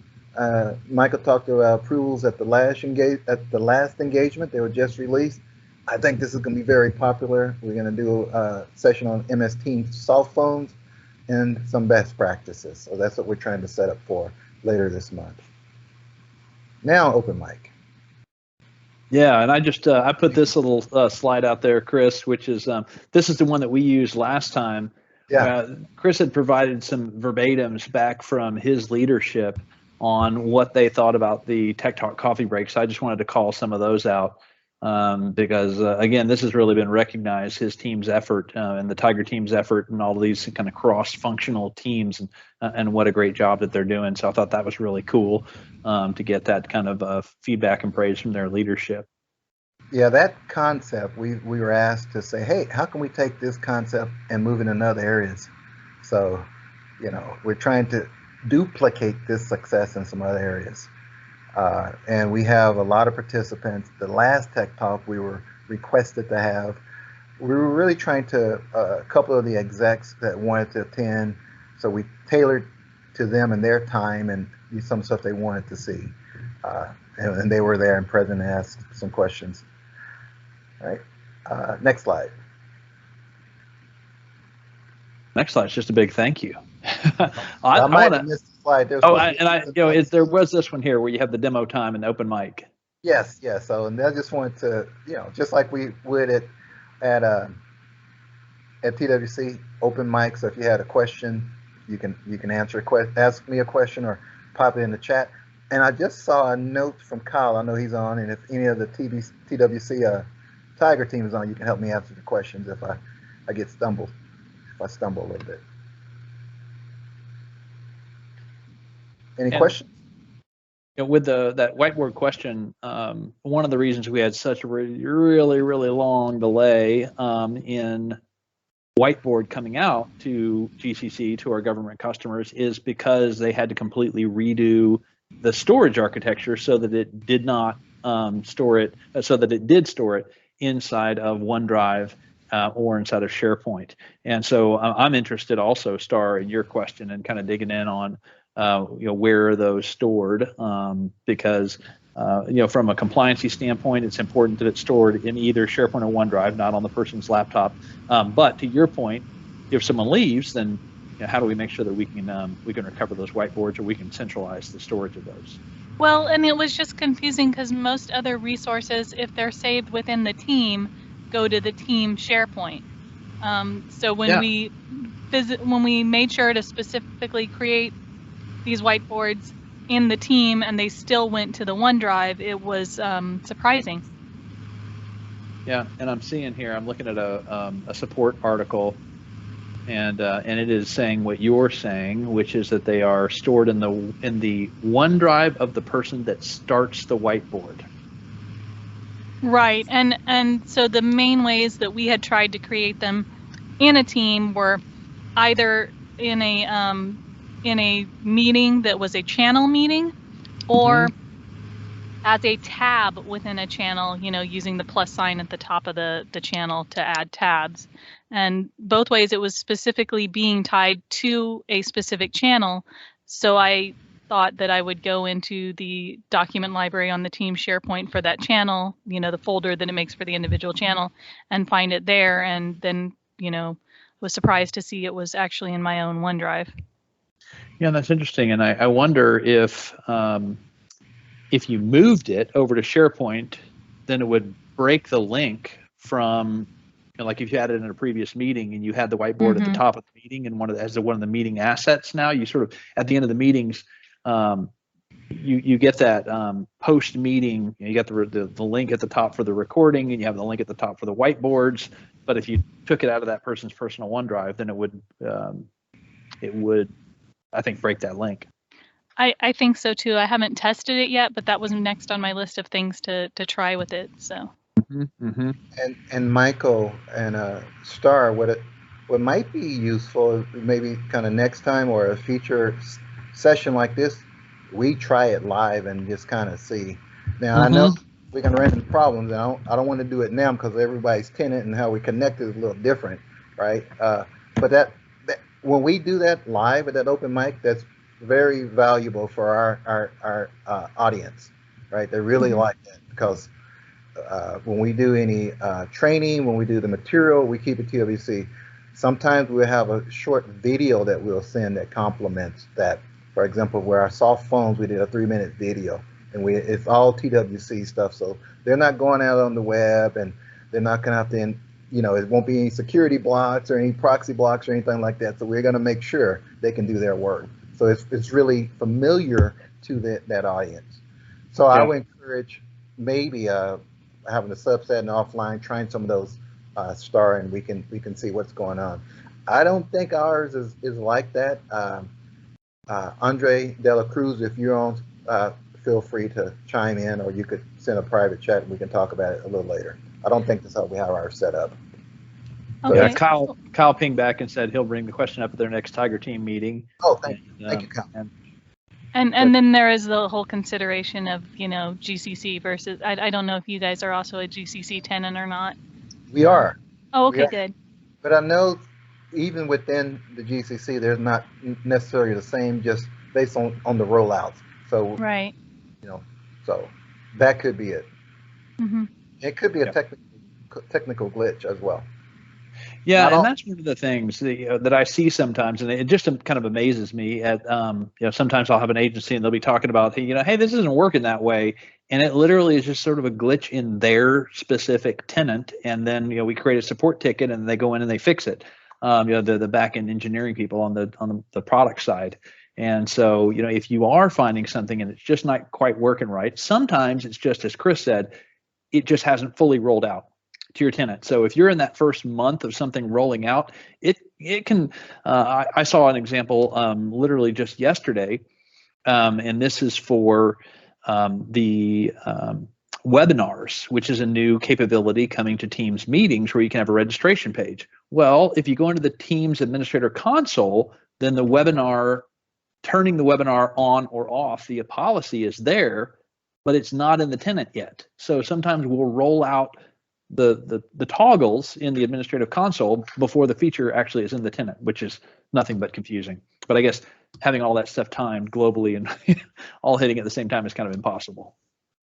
Michael talked about approvals at the last engagement. They were just released. I think this is going to be very popular. We're going to do a session on MS Teams soft phones and some best practices. So that's what we're trying to set up for later this month. Now, open mic. Yeah, and I just I put this little slide out there, Chris, which is this is the one that we used last time. Yeah. Chris had provided some verbatims back from his leadership on what they thought about the Tech Talk coffee breaks. I just wanted to call some of those out because, again, this has really been recognized, his team's effort and the Tiger team's effort and all of these kind of cross-functional teams and what a great job that they're doing. So I thought that was really cool to get that kind of feedback and praise from their leadership. Yeah, that concept, we were asked to say, hey, how can we take this concept and move it in other areas? So, we're trying to duplicate this success in some other areas. And we have a lot of participants. The last Tech Talk we were requested to have, we were really trying to, a couple of the execs that wanted to attend, so we tailored to them and their time and some stuff they wanted to see. And they were there and present and asked some questions. All right, next slide. Next slide is just a big thank you. I might have missed slide. There's there was this one here where you have the demo time and open mic. Yes. So, and I just wanted to, just like we would at TWC open mic. So if you had a question, you can ask me a question or pop it in the chat. And I just saw a note from Kyle. I know he's on, and if any of the TWC Tiger team is on, you can help me answer the questions if I stumble a little bit. Any questions? With that whiteboard question, one of the reasons we had such a really long delay in whiteboard coming out to GCC, to our government customers, is because they had to completely redo the storage architecture so that it did not store it inside of OneDrive or inside of SharePoint. And so I'm interested also, Star, in your question and kind of digging in on where are those stored, because from a compliancy standpoint, it's important that it's stored in either SharePoint or OneDrive, not on the person's laptop. But to your point, if someone leaves, then how do we make sure that we can recover those whiteboards, or we can centralize the storage of those? Well, and it was just confusing because most other resources, if they're saved within the team, go to the Team Sharepoint. So when we made sure to specifically create these whiteboards in the team and they still went to the OneDrive, it was surprising. Yeah, and I'm seeing here, I'm looking at a support article, and it is saying what you're saying, which is that they are stored in the OneDrive of the person that starts the whiteboard. Right, and so the main ways that we had tried to create them in a team were either in a meeting that was a channel meeting, or as a tab within a channel, using the plus sign at the top of the channel to add tabs. And both ways it was specifically being tied to a specific channel. So I thought that I would go into the document library on the Team SharePoint for that channel, the folder that it makes for the individual channel, and find it there. And then, was surprised to see it was actually in my own OneDrive. Yeah, that's interesting. And I wonder if you moved it over to SharePoint, then it would break the link from, like if you had it in a previous meeting and you had the whiteboard at the top of the meeting and as one of the meeting assets, now you sort of, at the end of the meetings, you get that post meeting, you got the link at the top for the recording, and you have the link at the top for the whiteboards. But if you took it out of that person's personal OneDrive, then it would, I think, break that link. I think so too. I haven't tested it yet, but that was next on my list of things to try with it. So. And Michael and Star, what might be useful, maybe kind of next time or a feature session like this, we try it live and just kind of see. Now I know we can run into problems. And I don't want to do it now because everybody's tenant and how we connect is a little different, right? But that when we do that live at that open mic, that's very valuable for our audience, right? They really like that because when we do any training, when we do the material, we keep it TWC. Sometimes we'll have a short video that we'll send that complements that. For example, where our soft phones, we did a 3-minute video, and it's all TWC stuff. So they're not going out on the web, and they're not going to have to, it won't be any security blocks or any proxy blocks or anything like that. So we're going to make sure they can do their work. So it's really familiar to that audience. So I would encourage maybe having a subset and offline, trying some of those Star, and we can see what's going on. I don't think ours is like that. Andre De La Cruz, if you're on, feel free to chime in, or you could send a private chat and we can talk about it a little later. I don't think that's how we have ours set up. Okay. Yeah, Kyle pinged back and said he'll bring the question up at their next Tiger team meeting. Oh, thank you, Kyle. And then there is the whole consideration of, GCC versus, I don't know if you guys are also a GCC tenant or not. We are. Oh, okay, good. But I know even within the GCC, there's not necessarily the same, just based on the rollouts. So, right. So that could be it. It could be a technical glitch as well. Yeah, Not and all, that's one of the things that I see sometimes, and it just kind of amazes me. Sometimes I'll have an agency and they'll be talking about, hey, this isn't working that way, and it literally is just sort of a glitch in their specific tenant, and then we create a support ticket and they go in and they fix it. The back end engineering people on the product side, and so if you are finding something and it's just not quite working right, sometimes it's just as Chris said, it just hasn't fully rolled out to your tenant. So if you're in that first month of something rolling out, it can. I saw an example literally just yesterday, and this is for the webinars, which is a new capability coming to Teams meetings where you can have a registration page. Well, if you go into the Teams Administrator Console, then turning the webinar on or off, the policy is there, but it's not in the tenant yet. So sometimes we'll roll out the toggles in the administrative console before the feature actually is in the tenant, which is nothing but confusing. But I guess having all that stuff timed globally and all hitting at the same time is kind of impossible.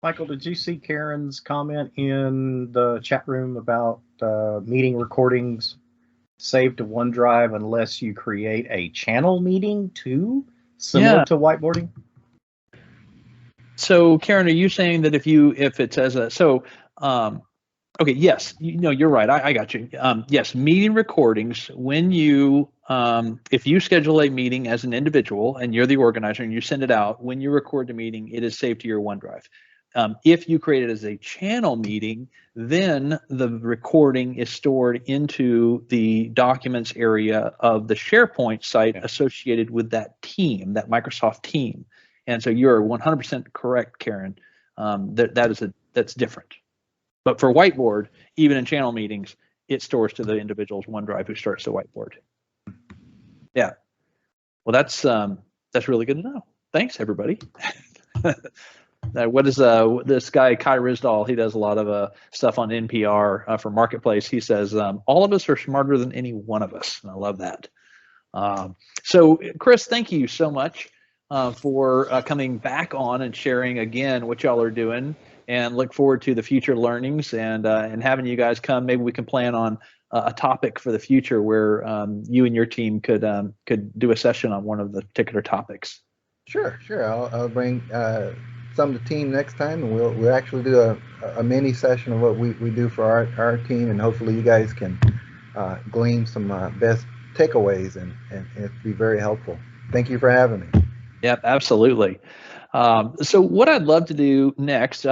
Michael, did you see Karen's comment in the chat room about meeting recordings saved to OneDrive unless you create a channel meeting too, similar to whiteboarding? So Karen, are you saying that if it says okay, yes, you're right. I got you. Yes, meeting recordings, when if you schedule a meeting as an individual and you're the organizer and you send it out, when you record the meeting, it is saved to your OneDrive. If you create it as a channel meeting, then the recording is stored into the documents area of the SharePoint site associated with that team, that Microsoft team. And so you're 100% correct, Karen. That's different. But for whiteboard, even in channel meetings, it stores to the individual's OneDrive who starts the whiteboard. Yeah. Well, that's really good to know. Thanks, everybody. What is this guy Kai Rizdal? He does a lot of stuff on NPR for Marketplace. He says all of us are smarter than any one of us, and I love that. So, Chris, thank you so much for coming back on and sharing again what y'all are doing. And look forward to the future learnings and having you guys come. Maybe we can plan on a topic for the future where you and your team could do a session on one of the particular topics. Sure. I'll bring some of the team next time, and we'll actually do a mini session of what we do for our team, and hopefully you guys can glean some best takeaways, and it'd be very helpful. Thank you for having me. Yep, absolutely. So what I'd love to do next,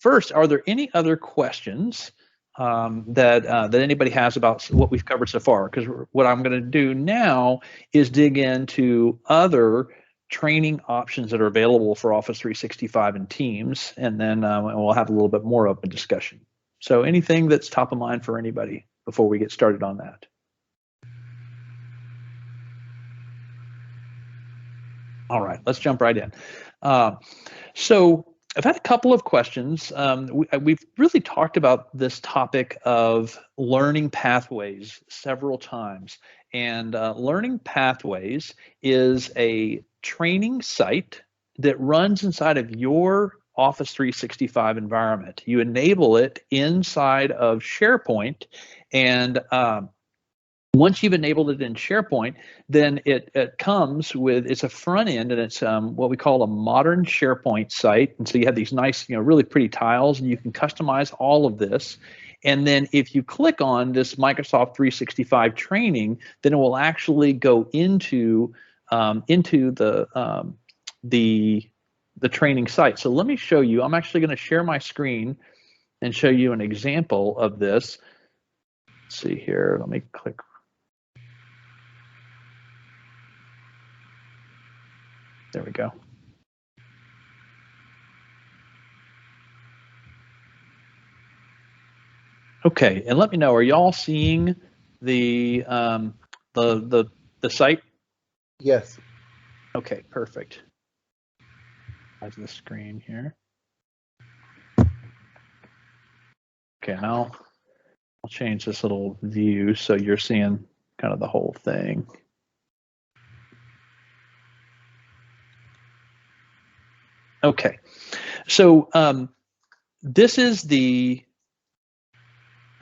first, are there any other questions that anybody has about what we've covered so far? Because what I'm going to do now is dig into other training options that are available for Office 365 and Teams, and then we'll have a little bit more open discussion. So anything that's top of mind for anybody before we get started on that? All right, let's jump right in. So I've had a couple of questions. We've really talked about this topic of learning pathways several times. And Learning Pathways is a training site that runs inside of your Office 365 environment. You enable it inside of SharePoint, and once you've enabled it in SharePoint, then it comes with, it's a front end, and it's what we call a modern SharePoint site. And so you have these nice, really pretty tiles, and you can customize all of this. And then if you click on this Microsoft 365 training, then it will actually go into the training site. So let me show you. I'm actually going to share my screen and show you an example of this. Let's see here. Let me click. There we go. Okay, and let me know, are y'all seeing the site? Yes. Okay, perfect. That's the screen here. Okay, now I'll change this little view so you're seeing kind of the whole thing. Okay, so this is the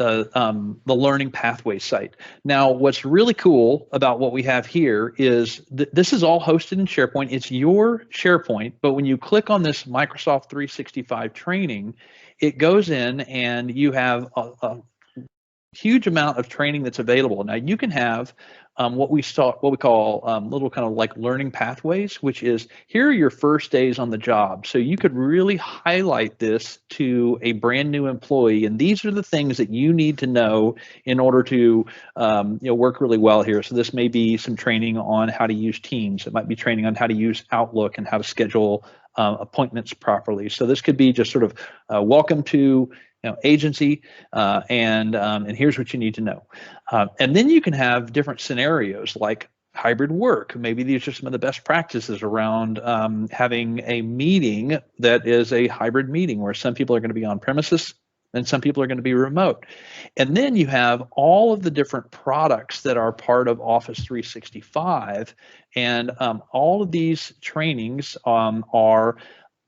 the learning pathway site. Now, what's really cool about what we have here is this is all hosted in SharePoint. It's your SharePoint, but when you click on this Microsoft 365 training, it goes in and you have a huge amount of training that's available. Now you can have what we call little kind of like learning pathways, which is here are your first days on the job. So you could really highlight this to a brand new employee, and these are the things that you need to know in order to work really well here. So this may be some training on how to use Teams. It might be training on how to use Outlook and how to schedule appointments properly. So this could be just sort of welcome to agency, and here's what you need to know. And then you can have different scenarios like hybrid work. Maybe these are some of the best practices around having a meeting that is a hybrid meeting where some people are going to be on premises and some people are going to be remote. And then you have all of the different products that are part of Office 365, and all of these trainings are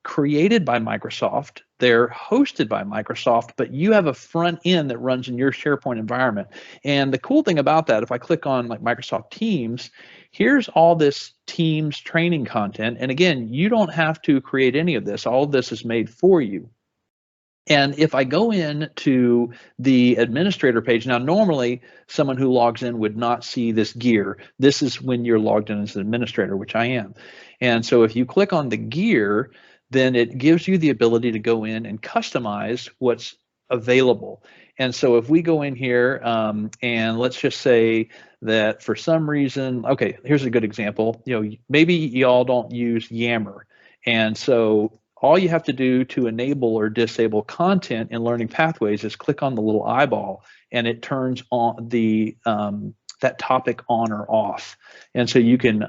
created by Microsoft. They're hosted by Microsoft, but you have a front end that runs in your SharePoint environment. And the cool thing about that, if I click on like Microsoft Teams, here's all this Teams training content. And again, you don't have to create any of this. All of this is made for you. And if I go in to the administrator page, now normally someone who logs in would not see this gear. This is when you're logged in as an administrator, which I am. And so if you click on the gear, then it gives you the ability to go in and customize what's available. And so if we go in here and let's just say that for some reason, okay, here's a good example. Maybe y'all don't use Yammer. And so all you have to do to enable or disable content in learning pathways is click on the little eyeball, and it turns on the that topic on or off. And so you can,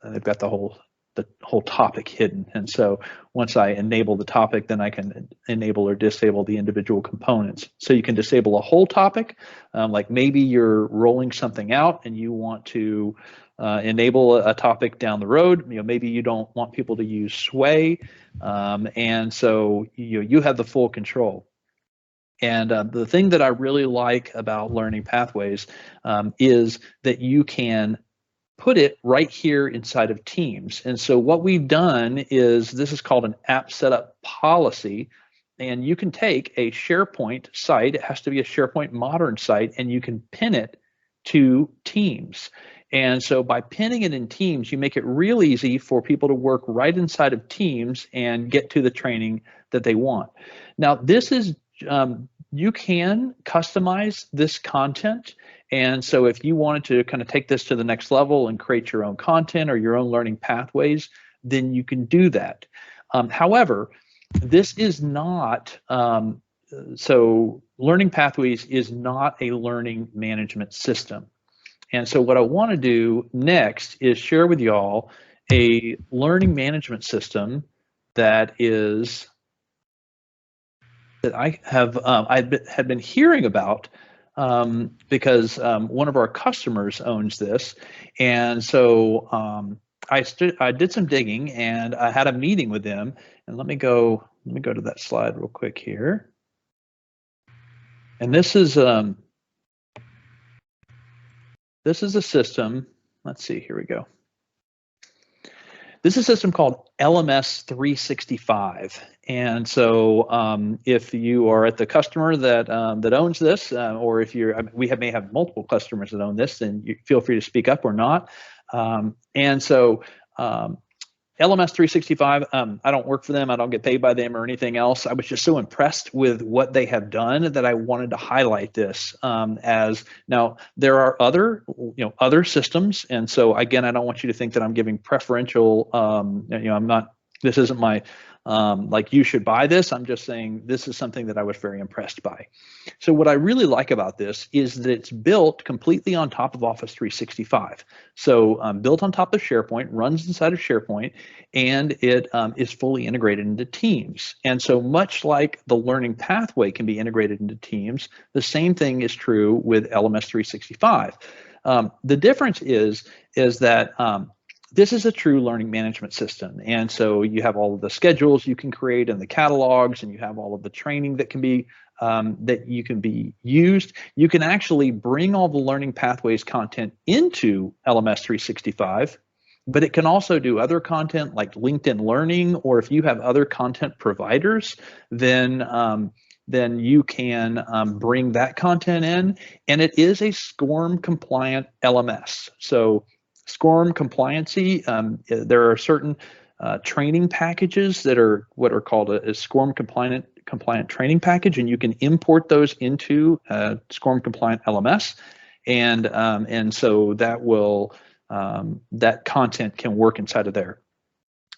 they've got the whole topic hidden. And so once I enable the topic, then I can enable or disable the individual components. So you can disable a whole topic, like maybe you're rolling something out and you want to enable a topic down the road. Maybe you don't want people to use Sway, and so you have the full control. And the thing that I really like about learning pathways is that you can put it right here inside of Teams. And so what we've done is, this is called an app setup policy, and you can take a SharePoint site, it has to be a SharePoint modern site, and you can pin it to Teams. And so by pinning it in Teams, you make it real easy for people to work right inside of Teams and get to the training that they want. Now, this is, you can customize this content. And so if you wanted to kind of take this to the next level and create your own content or your own learning pathways, then you can do that. However, this is not, so learning pathways is not a learning management system. And so what I want to do next is share with y'all a learning management system that I had been hearing about because one of our customers owns this. And so I did some digging and I had a meeting with them. And let me go to that slide real quick here. And this is a system. Let's see, here we go. This is a system called LMS 365. And so if you are at the customer that owns this, or if you're, we may have multiple customers that own this, then you feel free to speak up or not. And so LMS 365, I don't work for them, I don't get paid by them or anything else. I was just so impressed with what they have done that I wanted to highlight this. As now there are other systems, and so again, I don't want you to think that I'm giving preferential. I'm not. This isn't my like you should buy this. I'm just saying this is something that I was very impressed by. So what I really like about this is that it's built completely on top of Office 365. So built on top of SharePoint, runs inside of SharePoint, and it is fully integrated into Teams. And so much like the learning pathway can be integrated into Teams, the same thing is true with LMS 365. The difference is that this is a true learning management system. And so you have all of the schedules you can create and the catalogs, and you have all of the training that can be that you can be used. You can actually bring all the learning pathways content into LMS 365, but it can also do other content like LinkedIn Learning, or if you have other content providers, then you can bring that content in. And it is a SCORM compliant LMS. So SCORM compliancy, there are certain training packages that are what are called a SCORM compliant training package, and you can import those into SCORM compliant LMS, and so that will that content can work inside of there.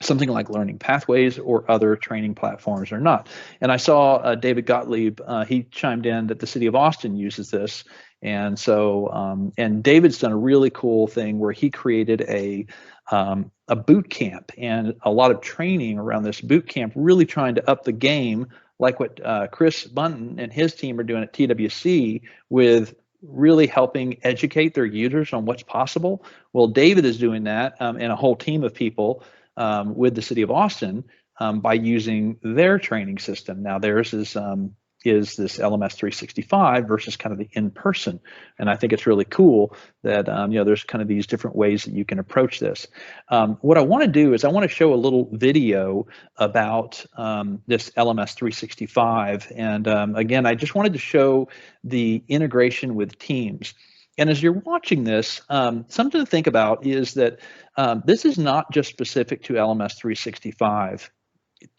Something like Learning Pathways or other training platforms or not. And I saw David Gottlieb, he chimed in that the city of Austin uses this. And so, and David's done a really cool thing where he created a boot camp and a lot of training around this boot camp, really trying to up the game, like what Chris Bunton and his team are doing at TWC with really helping educate their users on what's possible. Well, David is doing that and a whole team of people with the city of Austin by using their training system. Now theirs is this LMS 365 versus kind of the in-person, and I think it's really cool that there's kind of these different ways that you can approach this. What I want to do is I want to show a little video about this LMS 365, and again, I just wanted to show the integration with Teams. And as you're watching this, something to think about is that this is not just specific to LMS 365.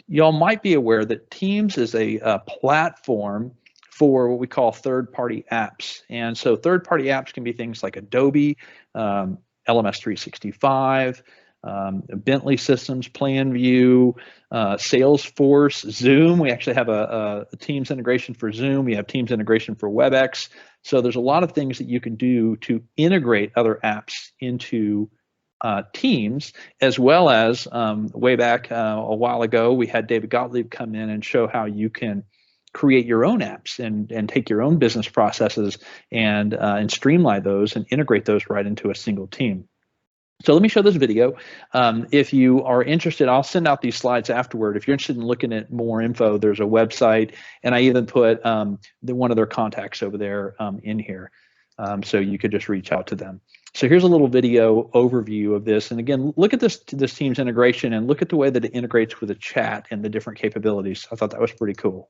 Y'all might be aware that Teams is a platform for what we call third-party apps. And so third-party apps can be things like Adobe, LMS 365, Bentley Systems, PlanView, Salesforce, Zoom. We actually have a Teams integration for Zoom. We have Teams integration for WebEx. So there's a lot of things that you can do to integrate other apps into Teams, as well as way back a while ago, we had David Gottlieb come in and show how you can create your own apps and take your own business processes and streamline those and integrate those right into a single team. So let me show this video. If you are interested, I'll send out these slides afterward. If you're interested in looking at more info, there's a website, and I even put one of their contacts over there in here. So you could just reach out to them. So here's a little video overview of this. And again, look at this Teams integration and look at the way that it integrates with the chat and the different capabilities. I thought that was pretty cool.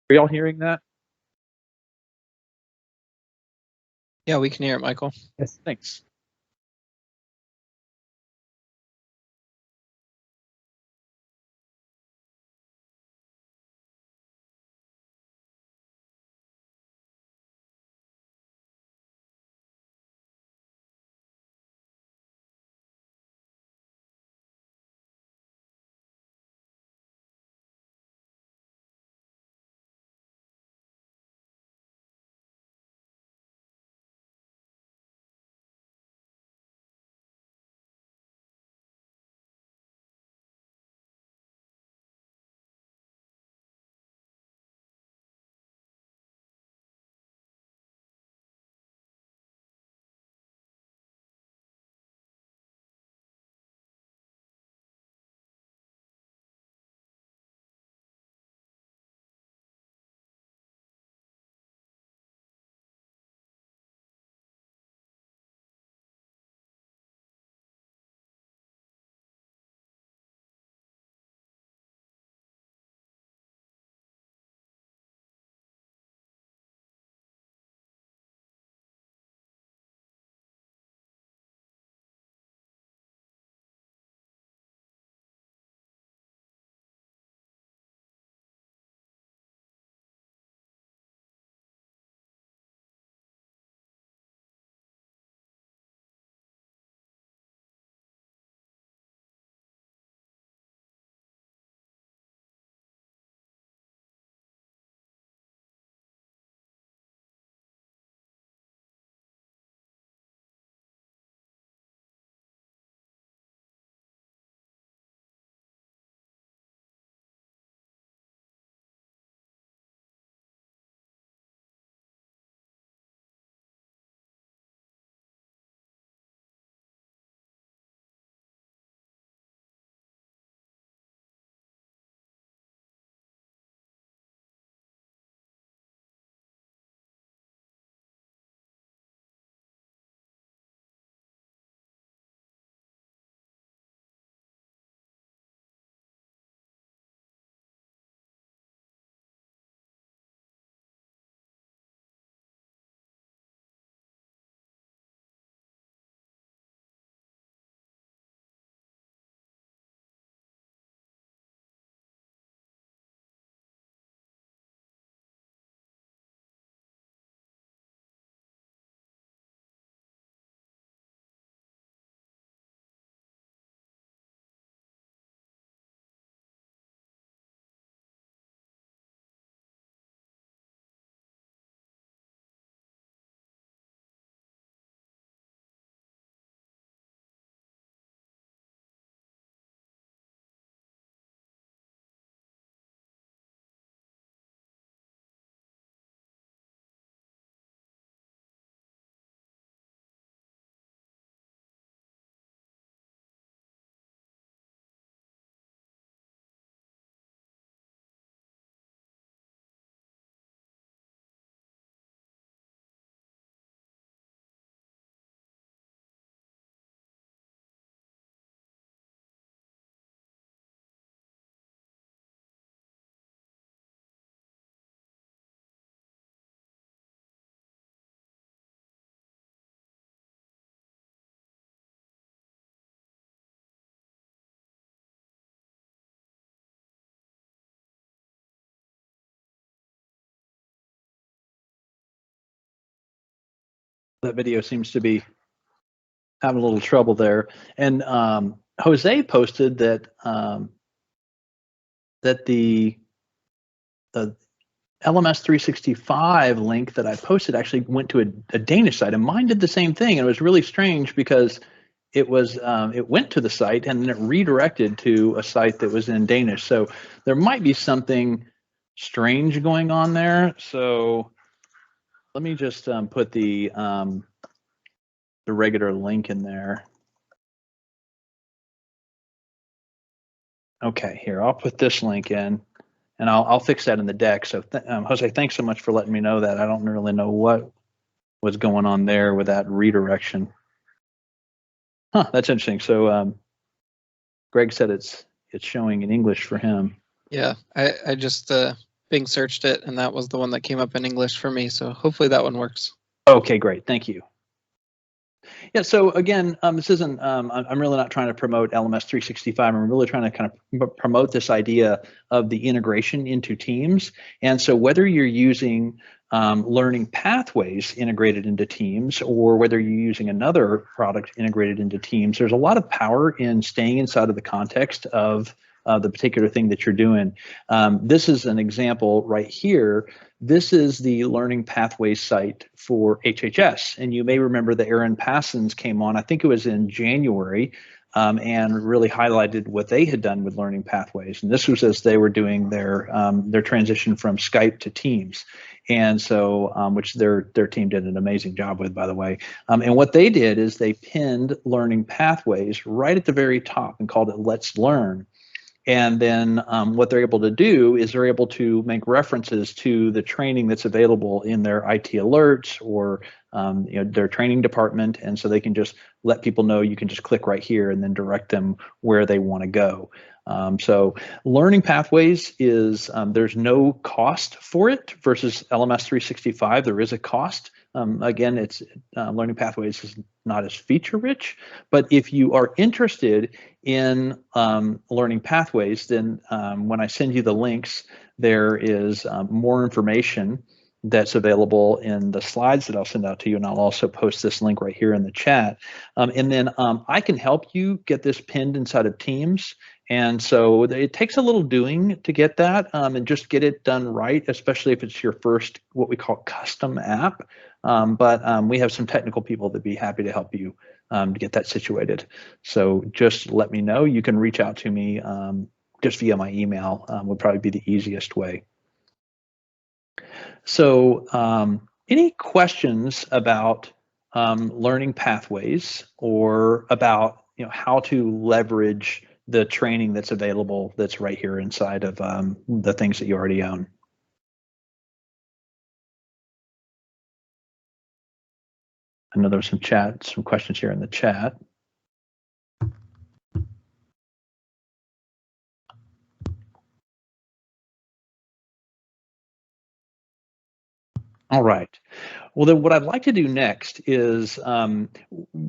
Are y'all hearing that? Yeah, we can hear it, Michael. Yes, thanks. That video seems to be having a little trouble there. And Jose posted that that the LMS 365 link that I posted actually went to a Danish site, and mine did the same thing. And it was really strange because it went to the site and then it redirected to a site that was in Danish. So there might be something strange going on there. So let me just put the regular link in there. Okay, here, I'll put this link in, and I'll fix that in the deck. So Jose, thanks so much for letting me know that. I don't really know what was going on there with that redirection. Huh, that's interesting. So Greg said it's showing in English for him. Yeah, I just Bing searched it, and that was the one that came up in English for me. So hopefully that one works. Okay, great. Thank you. Yeah, so again, this isn't, I'm really not trying to promote LMS 365. I'm really trying to kind of promote this idea of the integration into Teams. And so whether you're using learning pathways integrated into Teams, or whether you're using another product integrated into Teams, there's a lot of power in staying inside of the context of the particular thing that you're doing. This is an example right here. This is the learning pathways site for HHS. And you may remember that Aaron Passons came on, I think it was in January, and really highlighted what they had done with learning pathways. And this was as they were doing their transition from Skype to Teams. And so, which their team did an amazing job with, by the way. And what they did is they pinned learning pathways right at the very top and called it Let's Learn. And then what they're able to do is they're able to make references to the training that's available in their IT alerts or their training department. And so they can just let people know you can just click right here and then direct them where they want to go. So learning pathways is there's no cost for it versus LMS 365. There is a cost. Again, it's learning pathways is not as feature rich, but if you are interested in learning pathways, then when I send you the links, there is more information that's available in the slides that I'll send out to you, and I'll also post this link right here in the chat. And then I can help you get this pinned inside of Teams. And so it takes a little doing to get that and just get it done right, especially if it's your first, what we call custom app. But we have some technical people that'd be happy to help you to get that situated. So just let me know. You can reach out to me just via my email would probably be the easiest way. So any questions about learning pathways or about how to leverage the training that's available that's right here inside of the things that you already own? I know there's some questions here in the chat. All right. Well, then what I'd like to do next is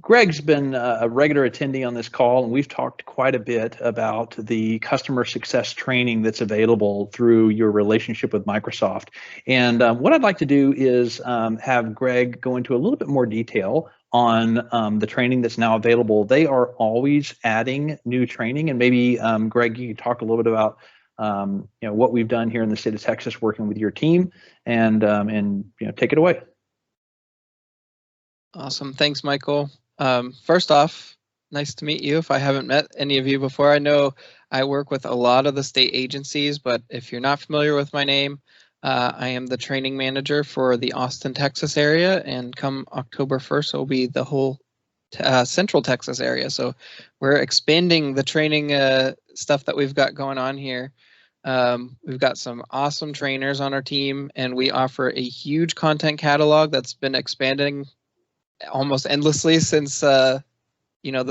Greg's been a regular attendee on this call, and we've talked quite a bit about the customer success training that's available through your relationship with Microsoft. And what I'd like to do is have Greg go into a little bit more detail on the training that's now available. They are always adding new training, and maybe Greg, you could talk a little bit about what we've done here in the state of Texas working with your team, and take it away. Awesome. Thanks, Michael. First off, nice to meet you. If I haven't met any of you before, I know I work with a lot of the state agencies, but if you're not familiar with my name, I am the training manager for the Austin, Texas area, and come October 1st, it'll be the whole Central Texas area. So we're expanding the training stuff that we've got going on here. We've got some awesome trainers on our team, and we offer a huge content catalog that's been expanding almost endlessly since the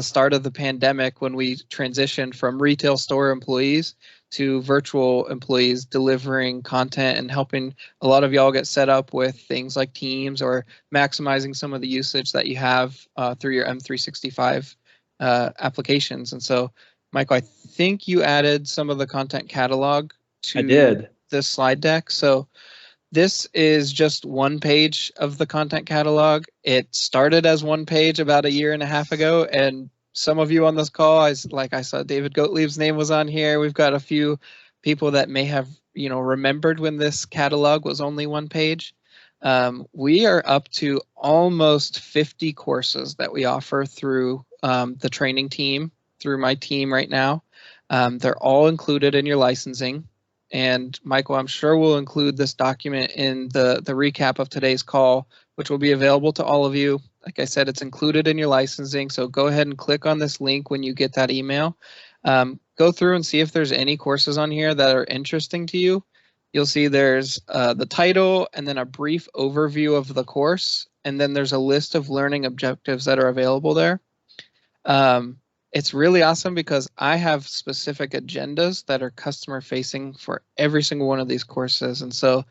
start of the pandemic, when we transitioned from retail store employees to virtual employees delivering content and helping a lot of y'all get set up with things like Teams or maximizing some of the usage that you have through your M365 applications. And so, Michael, I think you added some of the content catalog to this slide deck. So This is just one page of the content catalog. It started as one page about 1.5 years ago, and some of you on this call, like I saw David Gottlieb's name was on here. We've got a few people that may have remembered when this catalog was only one page. We are up to almost 50 courses that we offer through the training team, through my team right now. They're all included in your licensing. And Michael, I'm sure we'll include this document in the recap of today's call, which will be available to all of you. Like I said, it's included in your licensing. So go ahead and click on this link when you get that email. Go through and see if there's any courses on here that are interesting to you. You'll see there's the title and then a brief overview of the course. And then there's a list of learning objectives that are available there. It's really awesome because I have specific agendas that are customer facing for every single one of these courses. And so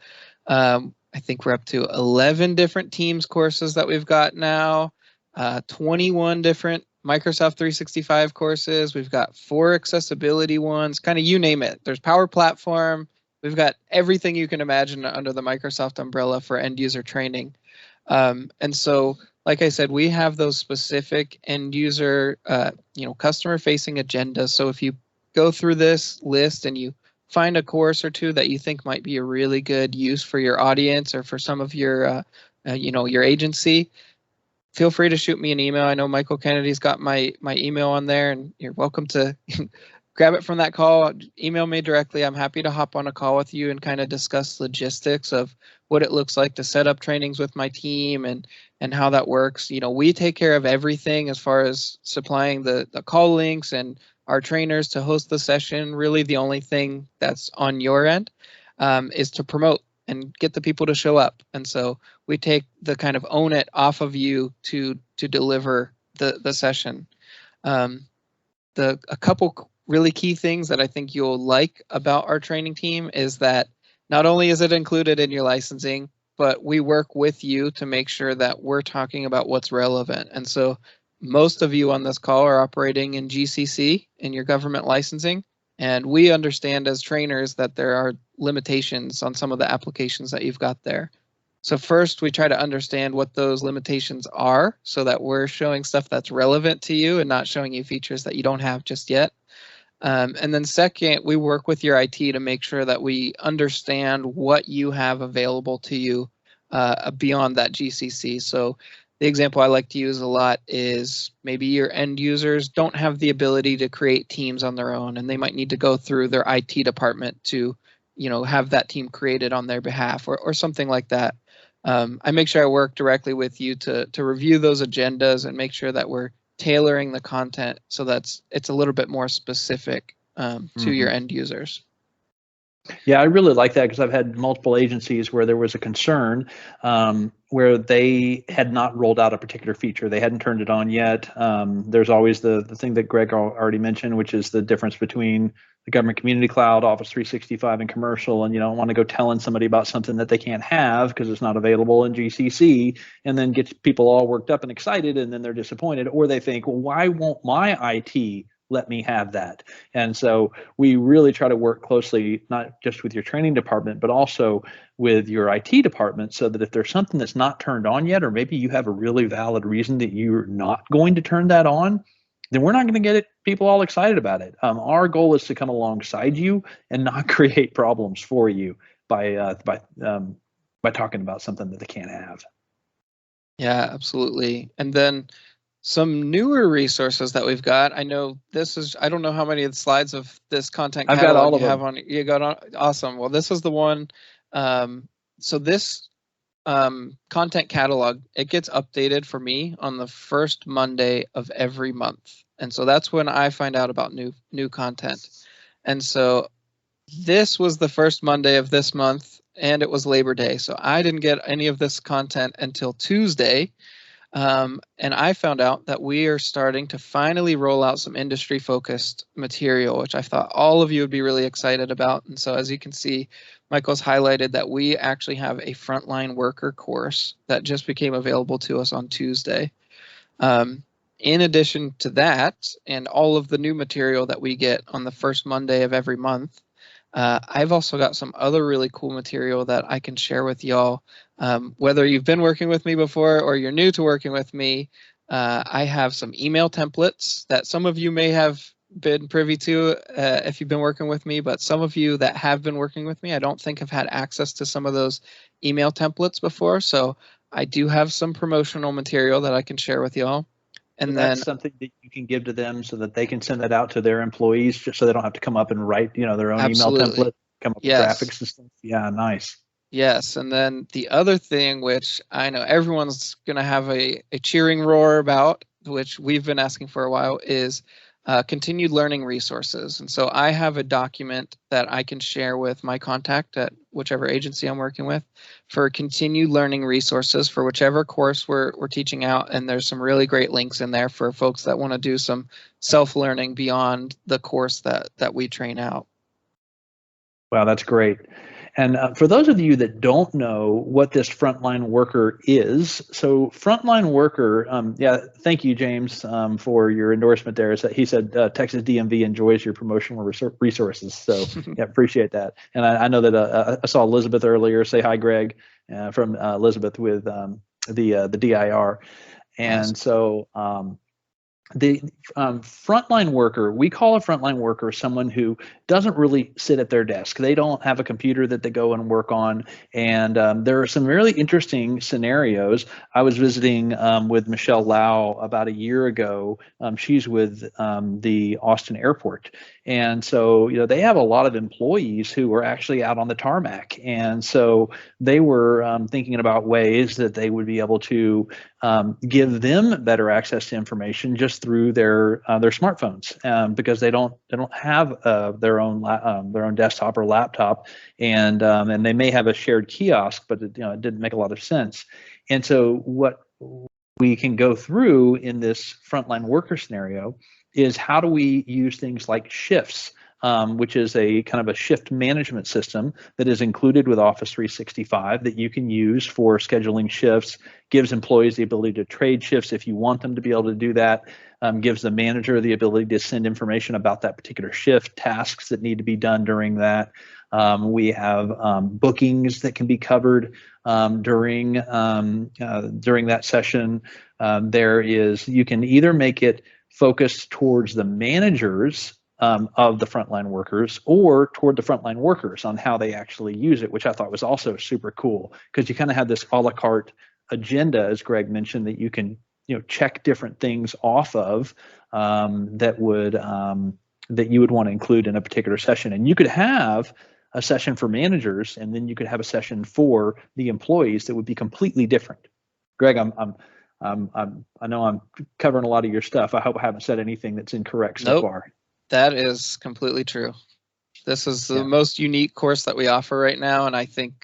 I think we're up to 11 different Teams courses that we've got now, 21 different Microsoft 365 courses. We've got 4 accessibility ones, kind of you name it. There's Power Platform. We've got everything you can imagine under the Microsoft umbrella for end user training. And so, like I said, we have those specific end user, customer facing agendas. So if you go through this list and you find a course or two that you think might be a really good use for your audience or for some of your, your agency, feel free to shoot me an email. I know Michael Kennedy's got my email on there, and you're welcome to grab it from that call. Email me directly. I'm happy to hop on a call with you and kind of discuss logistics of what it looks like to set up trainings with my team and how that works. We take care of everything as far as supplying the call links and our trainers to host the session. Really, the only thing that's on your end is to promote and get the people to show up. And so we take the kind of own it off of you to deliver the session. A couple really key things that I think you'll like about our training team is that not only is it included in your licensing, but we work with you to make sure that we're talking about what's relevant. And so most of you on this call are operating in GCC in your government licensing. And we understand as trainers that there are limitations on some of the applications that you've got there. So first, we try to understand what those limitations are so that we're showing stuff that's relevant to you and not showing you features that you don't have just yet. And then second, we work with your IT to make sure that we understand what you have available to you beyond that GCC. So the example I like to use a lot is maybe your end users don't have the ability to create teams on their own, and they might need to go through their IT department to, have that team created on their behalf or something like that. I make sure I work directly with you to review those agendas and make sure that we're tailoring the content so it's a little bit more specific to your end users. Yeah, I really like that because I've had multiple agencies where there was a concern where they had not rolled out a particular feature. They hadn't turned it on yet. There's always the thing that Greg already mentioned, which is the difference between the government community cloud, Office 365, and commercial. And you don't want to go telling somebody about something that they can't have because it's not available in GCC, and then get people all worked up and excited, and then they're disappointed. Or they think, well, why won't my IT let me have that? And so we really try to work closely, not just with your training department, but also with your IT department, so that if there's something that's not turned on yet, or maybe you have a really valid reason that you're not going to turn that on, then we're not going to get people all excited about it. Our goal is to come alongside you and not create problems for you by talking about something that they can't have. Yeah, absolutely. And then some newer resources that we've got. I know I don't know how many of the slides of this content catalog I've got all of you them. have on. You got on. Awesome. Well, this is the one. So this content catalog, it gets updated for me on the first Monday of every month. And so that's when I find out about new content. And so this was the first Monday of this month, and it was Labor Day. So I didn't get any of this content until Tuesday. And I found out that we are starting to finally roll out some industry-focused material, which I thought all of you would be really excited about. And so as you can see, Michael's highlighted that we actually have a Frontline Worker course that just became available to us on Tuesday. In addition to that, and all of the new material that we get on the first Monday of every month, I've also got some other really cool material that I can share with y'all. Whether you've been working with me before or you're new to working with me, I have some email templates that some of you may have been privy to if you've been working with me, but some of you that have been working with me, I don't think have had access to some of those email templates before. So I do have some promotional material that I can share with y'all. And so then that's something that you can give to them so that they can send that out to their employees, just so they don't have to come up and write, their own email absolutely. template, come up with Yes. graphics and stuff. Yeah, nice. Yes, and then the other thing, which I know everyone's going to have a cheering roar about, which we've been asking for a while, is continued learning resources. And so I have a document that I can share with my contact at whichever agency I'm working with for continued learning resources for whichever course we're teaching out. And there's some really great links in there for folks that want to do some self-learning beyond the course that we train out. Wow, that's great. And for those of you that don't know what this Frontline Worker is, so Frontline Worker, thank you, James, for your endorsement there. He said Texas DMV enjoys your promotional resources, so yeah, appreciate that. And I know that I saw Elizabeth earlier. Say hi, Greg, from Elizabeth with the DIR. And Awesome. so the frontline worker, we call a frontline worker someone who doesn't really sit at their desk. They don't have a computer that they go and work on. And there are some really interesting scenarios. I was visiting with Michelle Lau about a year ago. She's with the Austin airport. And so, they have a lot of employees who are actually out on the tarmac. And so they were thinking about ways that they would be able to give them better access to information just through their smartphones, because they don't have their own desktop or laptop, and they may have a shared kiosk, but it didn't make a lot of sense. And so what we can go through in this frontline worker scenario is how do we use things like shifts, which is a kind of a shift management system that is included with Office 365 that you can use for scheduling shifts, gives employees the ability to trade shifts if you want them to be able to do that, gives the manager the ability to send information about that particular shift, tasks that need to be done during that. We have bookings that can be covered during that session. You can either make it focused towards the managers of the frontline workers or toward the frontline workers on how they actually use it, which I thought was also super cool, because you kind of have this a la carte agenda, as Greg mentioned, that you can check different things off of that you would want to include in a particular session. And you could have a session for managers, and then you could have a session for the employees that would be completely different. Greg, I know I'm covering a lot of your stuff. I hope I haven't said anything that's incorrect so far. That is completely true. This is the most unique course that we offer right now, and I think,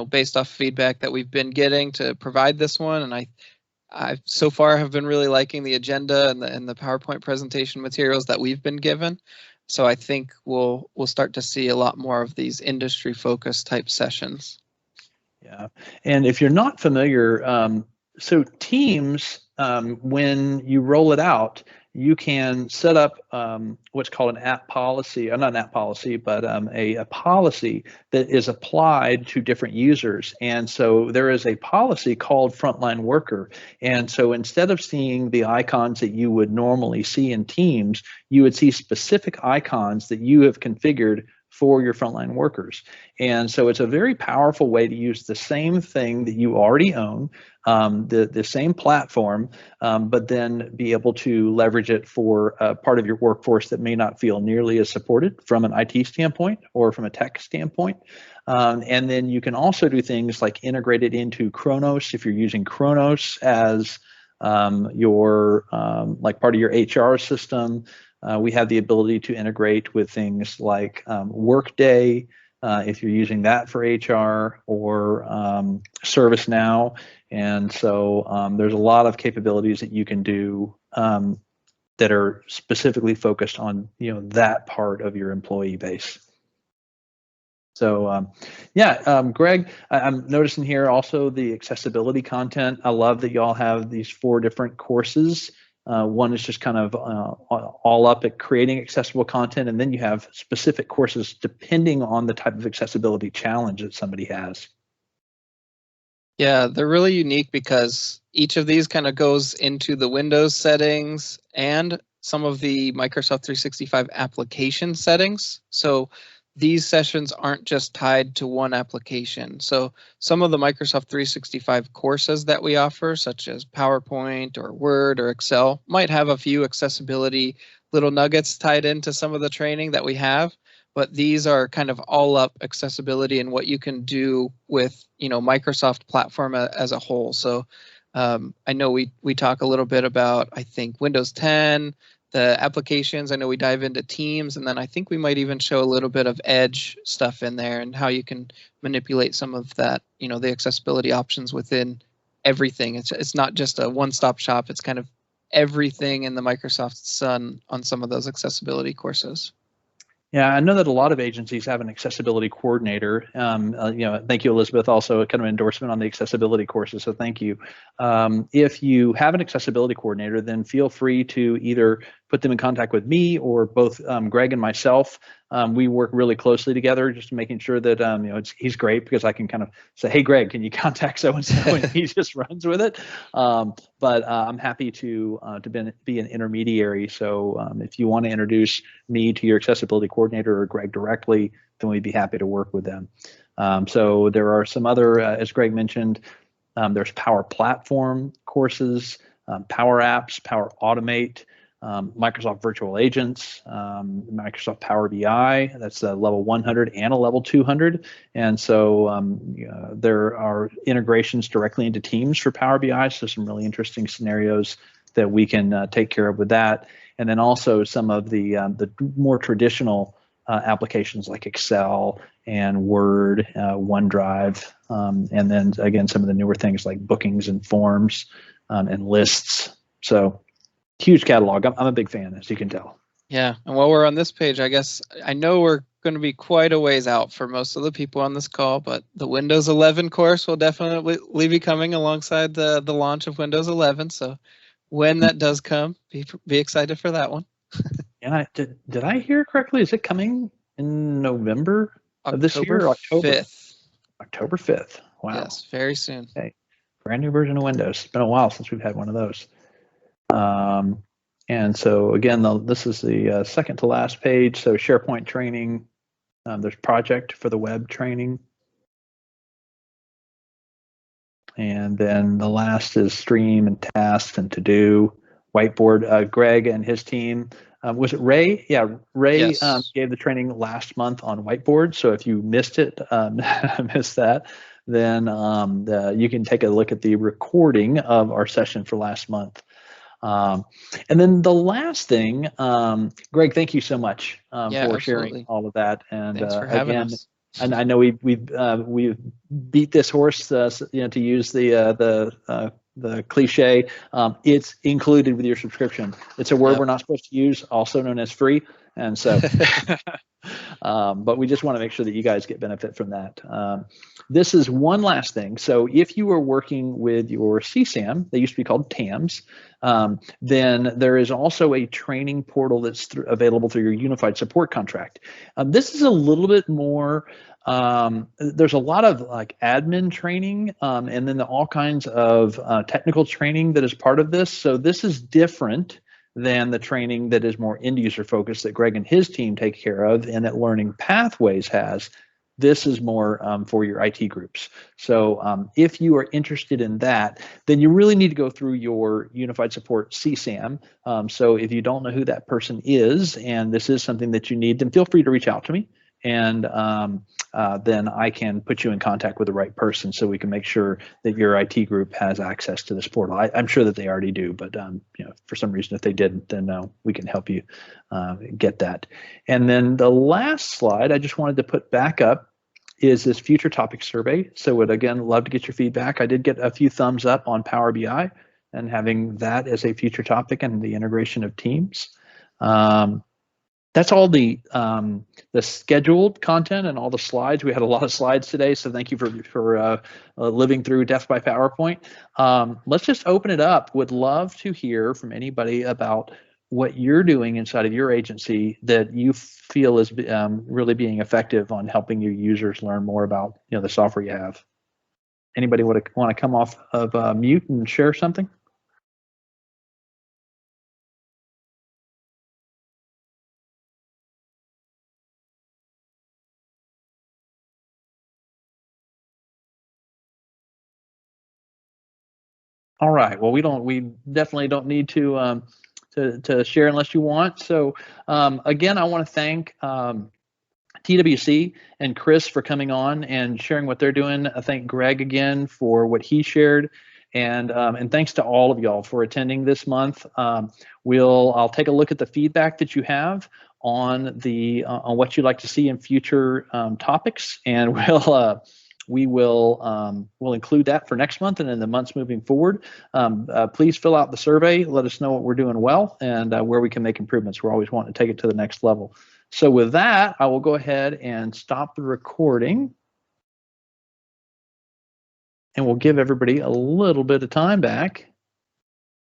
based off feedback that we've been getting to provide this one, and I so far have been really liking the agenda and the PowerPoint presentation materials that we've been given. So I think we'll start to see a lot more of these industry-focused type sessions. Yeah, and if you're not familiar, so Teams, when you roll it out, you can set up what's called an app policy, not an app policy, but a policy that is applied to different users. And so there is a policy called Frontline Worker. And so instead of seeing the icons that you would normally see in Teams, you would see specific icons that you have configured for your frontline workers. And so it's a very powerful way to use the same thing that you already own, the same platform, but then be able to leverage it for part of your workforce that may not feel nearly as supported from an IT standpoint or from a tech standpoint. And then you can also do things like integrate it into Kronos if you're using Kronos as your like part of your HR system. We have the ability to integrate with things like Workday, if you're using that for HR, or ServiceNow. And so there's a lot of capabilities that you can do that are specifically focused on that part of your employee base. So Greg, I'm noticing here also the accessibility content. I love that y'all have these 4 different courses One is just kind of all up at creating accessible content, and then you have specific courses depending on the type of accessibility challenge that somebody has. Yeah, they're really unique because each of these kind of goes into the Windows settings and some of the Microsoft 365 application settings. So these sessions aren't just tied to one application. So some of the Microsoft 365 courses that we offer, such as PowerPoint or Word or Excel, might have a few accessibility little nuggets tied into some of the training that we have, but these are kind of all up accessibility and what you can do with, Microsoft platform as a whole. So I know we talk a little bit about, I think, Windows 10, the applications. I know we dive into Teams, and then I think we might even show a little bit of Edge stuff in there and how you can manipulate some of that, the accessibility options within everything. It's not just a one-stop shop. It's kind of everything in the Microsoft Sun on some of those accessibility courses. Yeah, I know that a lot of agencies have an accessibility coordinator. Thank you, Elizabeth, also a kind of endorsement on the accessibility courses, so thank you. If you have an accessibility coordinator, then feel free to either put them in contact with me or both Greg and myself. We work really closely together, just making sure that he's great because I can kind of say, hey, Greg, can you contact so-and-so, and he just runs with it. But I'm happy to be an intermediary. So if you want to introduce me to your accessibility coordinator or Greg directly, then we'd be happy to work with them. So there are some other, as Greg mentioned, there's Power Platform courses, Power Apps, Power Automate, Microsoft Virtual Agents, Microsoft Power BI, that's a level 100 and a level 200. And so there are integrations directly into Teams for Power BI, so some really interesting scenarios that we can take care of with that. And then also some of the more traditional applications like Excel and Word, OneDrive, and then again, some of the newer things like bookings and forms and lists. So huge catalog. I'm a big fan, as you can tell. Yeah, and while we're on this page, I know we're going to be quite a ways out for most of the people on this call, but the Windows 11 course will definitely be coming alongside the launch of Windows 11. So when that does come, be excited for that one. And did I hear correctly? Is it coming in November of this year? October 5th. October 5th. Wow. Yes, very soon. Okay. Brand new version of Windows. It's been a while since we've had one of those. And so again, this is the second to last page. So SharePoint training, there's project for the web training. And then the last is stream and tasks and to do, whiteboard. Greg and his team, was it Ray? Yeah, Ray yes. Gave the training last month on whiteboard. So if you missed it, missed that, then you can take a look at the recording of our session for last month. And then the last thing, Greg, thank you so much for absolutely. sharing all of that. And thanks for having us. And I know we've beat this horse, to use the cliche. It's included with your subscription. It's a word we're not supposed to use, also known as free. And so, but we just want to make sure that you guys get benefit from that. This is one last thing. So if you are working with your CSAM, they used to be called TAMs, then there is also a training portal that's available through your unified support contract. This is a little bit more, there's a lot of like admin training and then all kinds of technical training that is part of this. So this is different than the training that is more end user focused that Greg and his team take care of and that Learning Pathways has. This is more for your IT groups. So if you are interested in that, then you really need to go through your Unified Support CSAM. So if you don't know who that person is and this is something that you need, then feel free to reach out to me. And then I can put you in contact with the right person so we can make sure that your IT group has access to this portal. I'm sure that they already do, but for some reason, if they didn't, then we can help you get that. And then the last slide I just wanted to put back up is this future topic survey. So would again love to get your feedback. I did get a few thumbs up on Power BI and having that as a future topic and the integration of Teams. Thank that's all the scheduled content and all the slides. We had a lot of slides today, so thank you for living through Death by PowerPoint. Let's just open it up. Would love to hear from anybody about what you're doing inside of your agency that you feel is really being effective on helping your users learn more about the software you have. Anybody want to come off of mute and share something? All right. Well, we definitely don't need to share unless you want. So again, I want to thank TWC and Chris for coming on and sharing what they're doing. I thank Greg again for what he shared, and thanks to all of y'all for attending this month. I'll take a look at the feedback that you have on what you'd like to see in future topics, and we'll include that for next month and in the months moving forward. Please fill out the survey. Let us know what we're doing well and where we can make improvements. We're always wanting to take it to the next level. So with that, I will go ahead and stop the recording. And we'll give everybody a little bit of time back.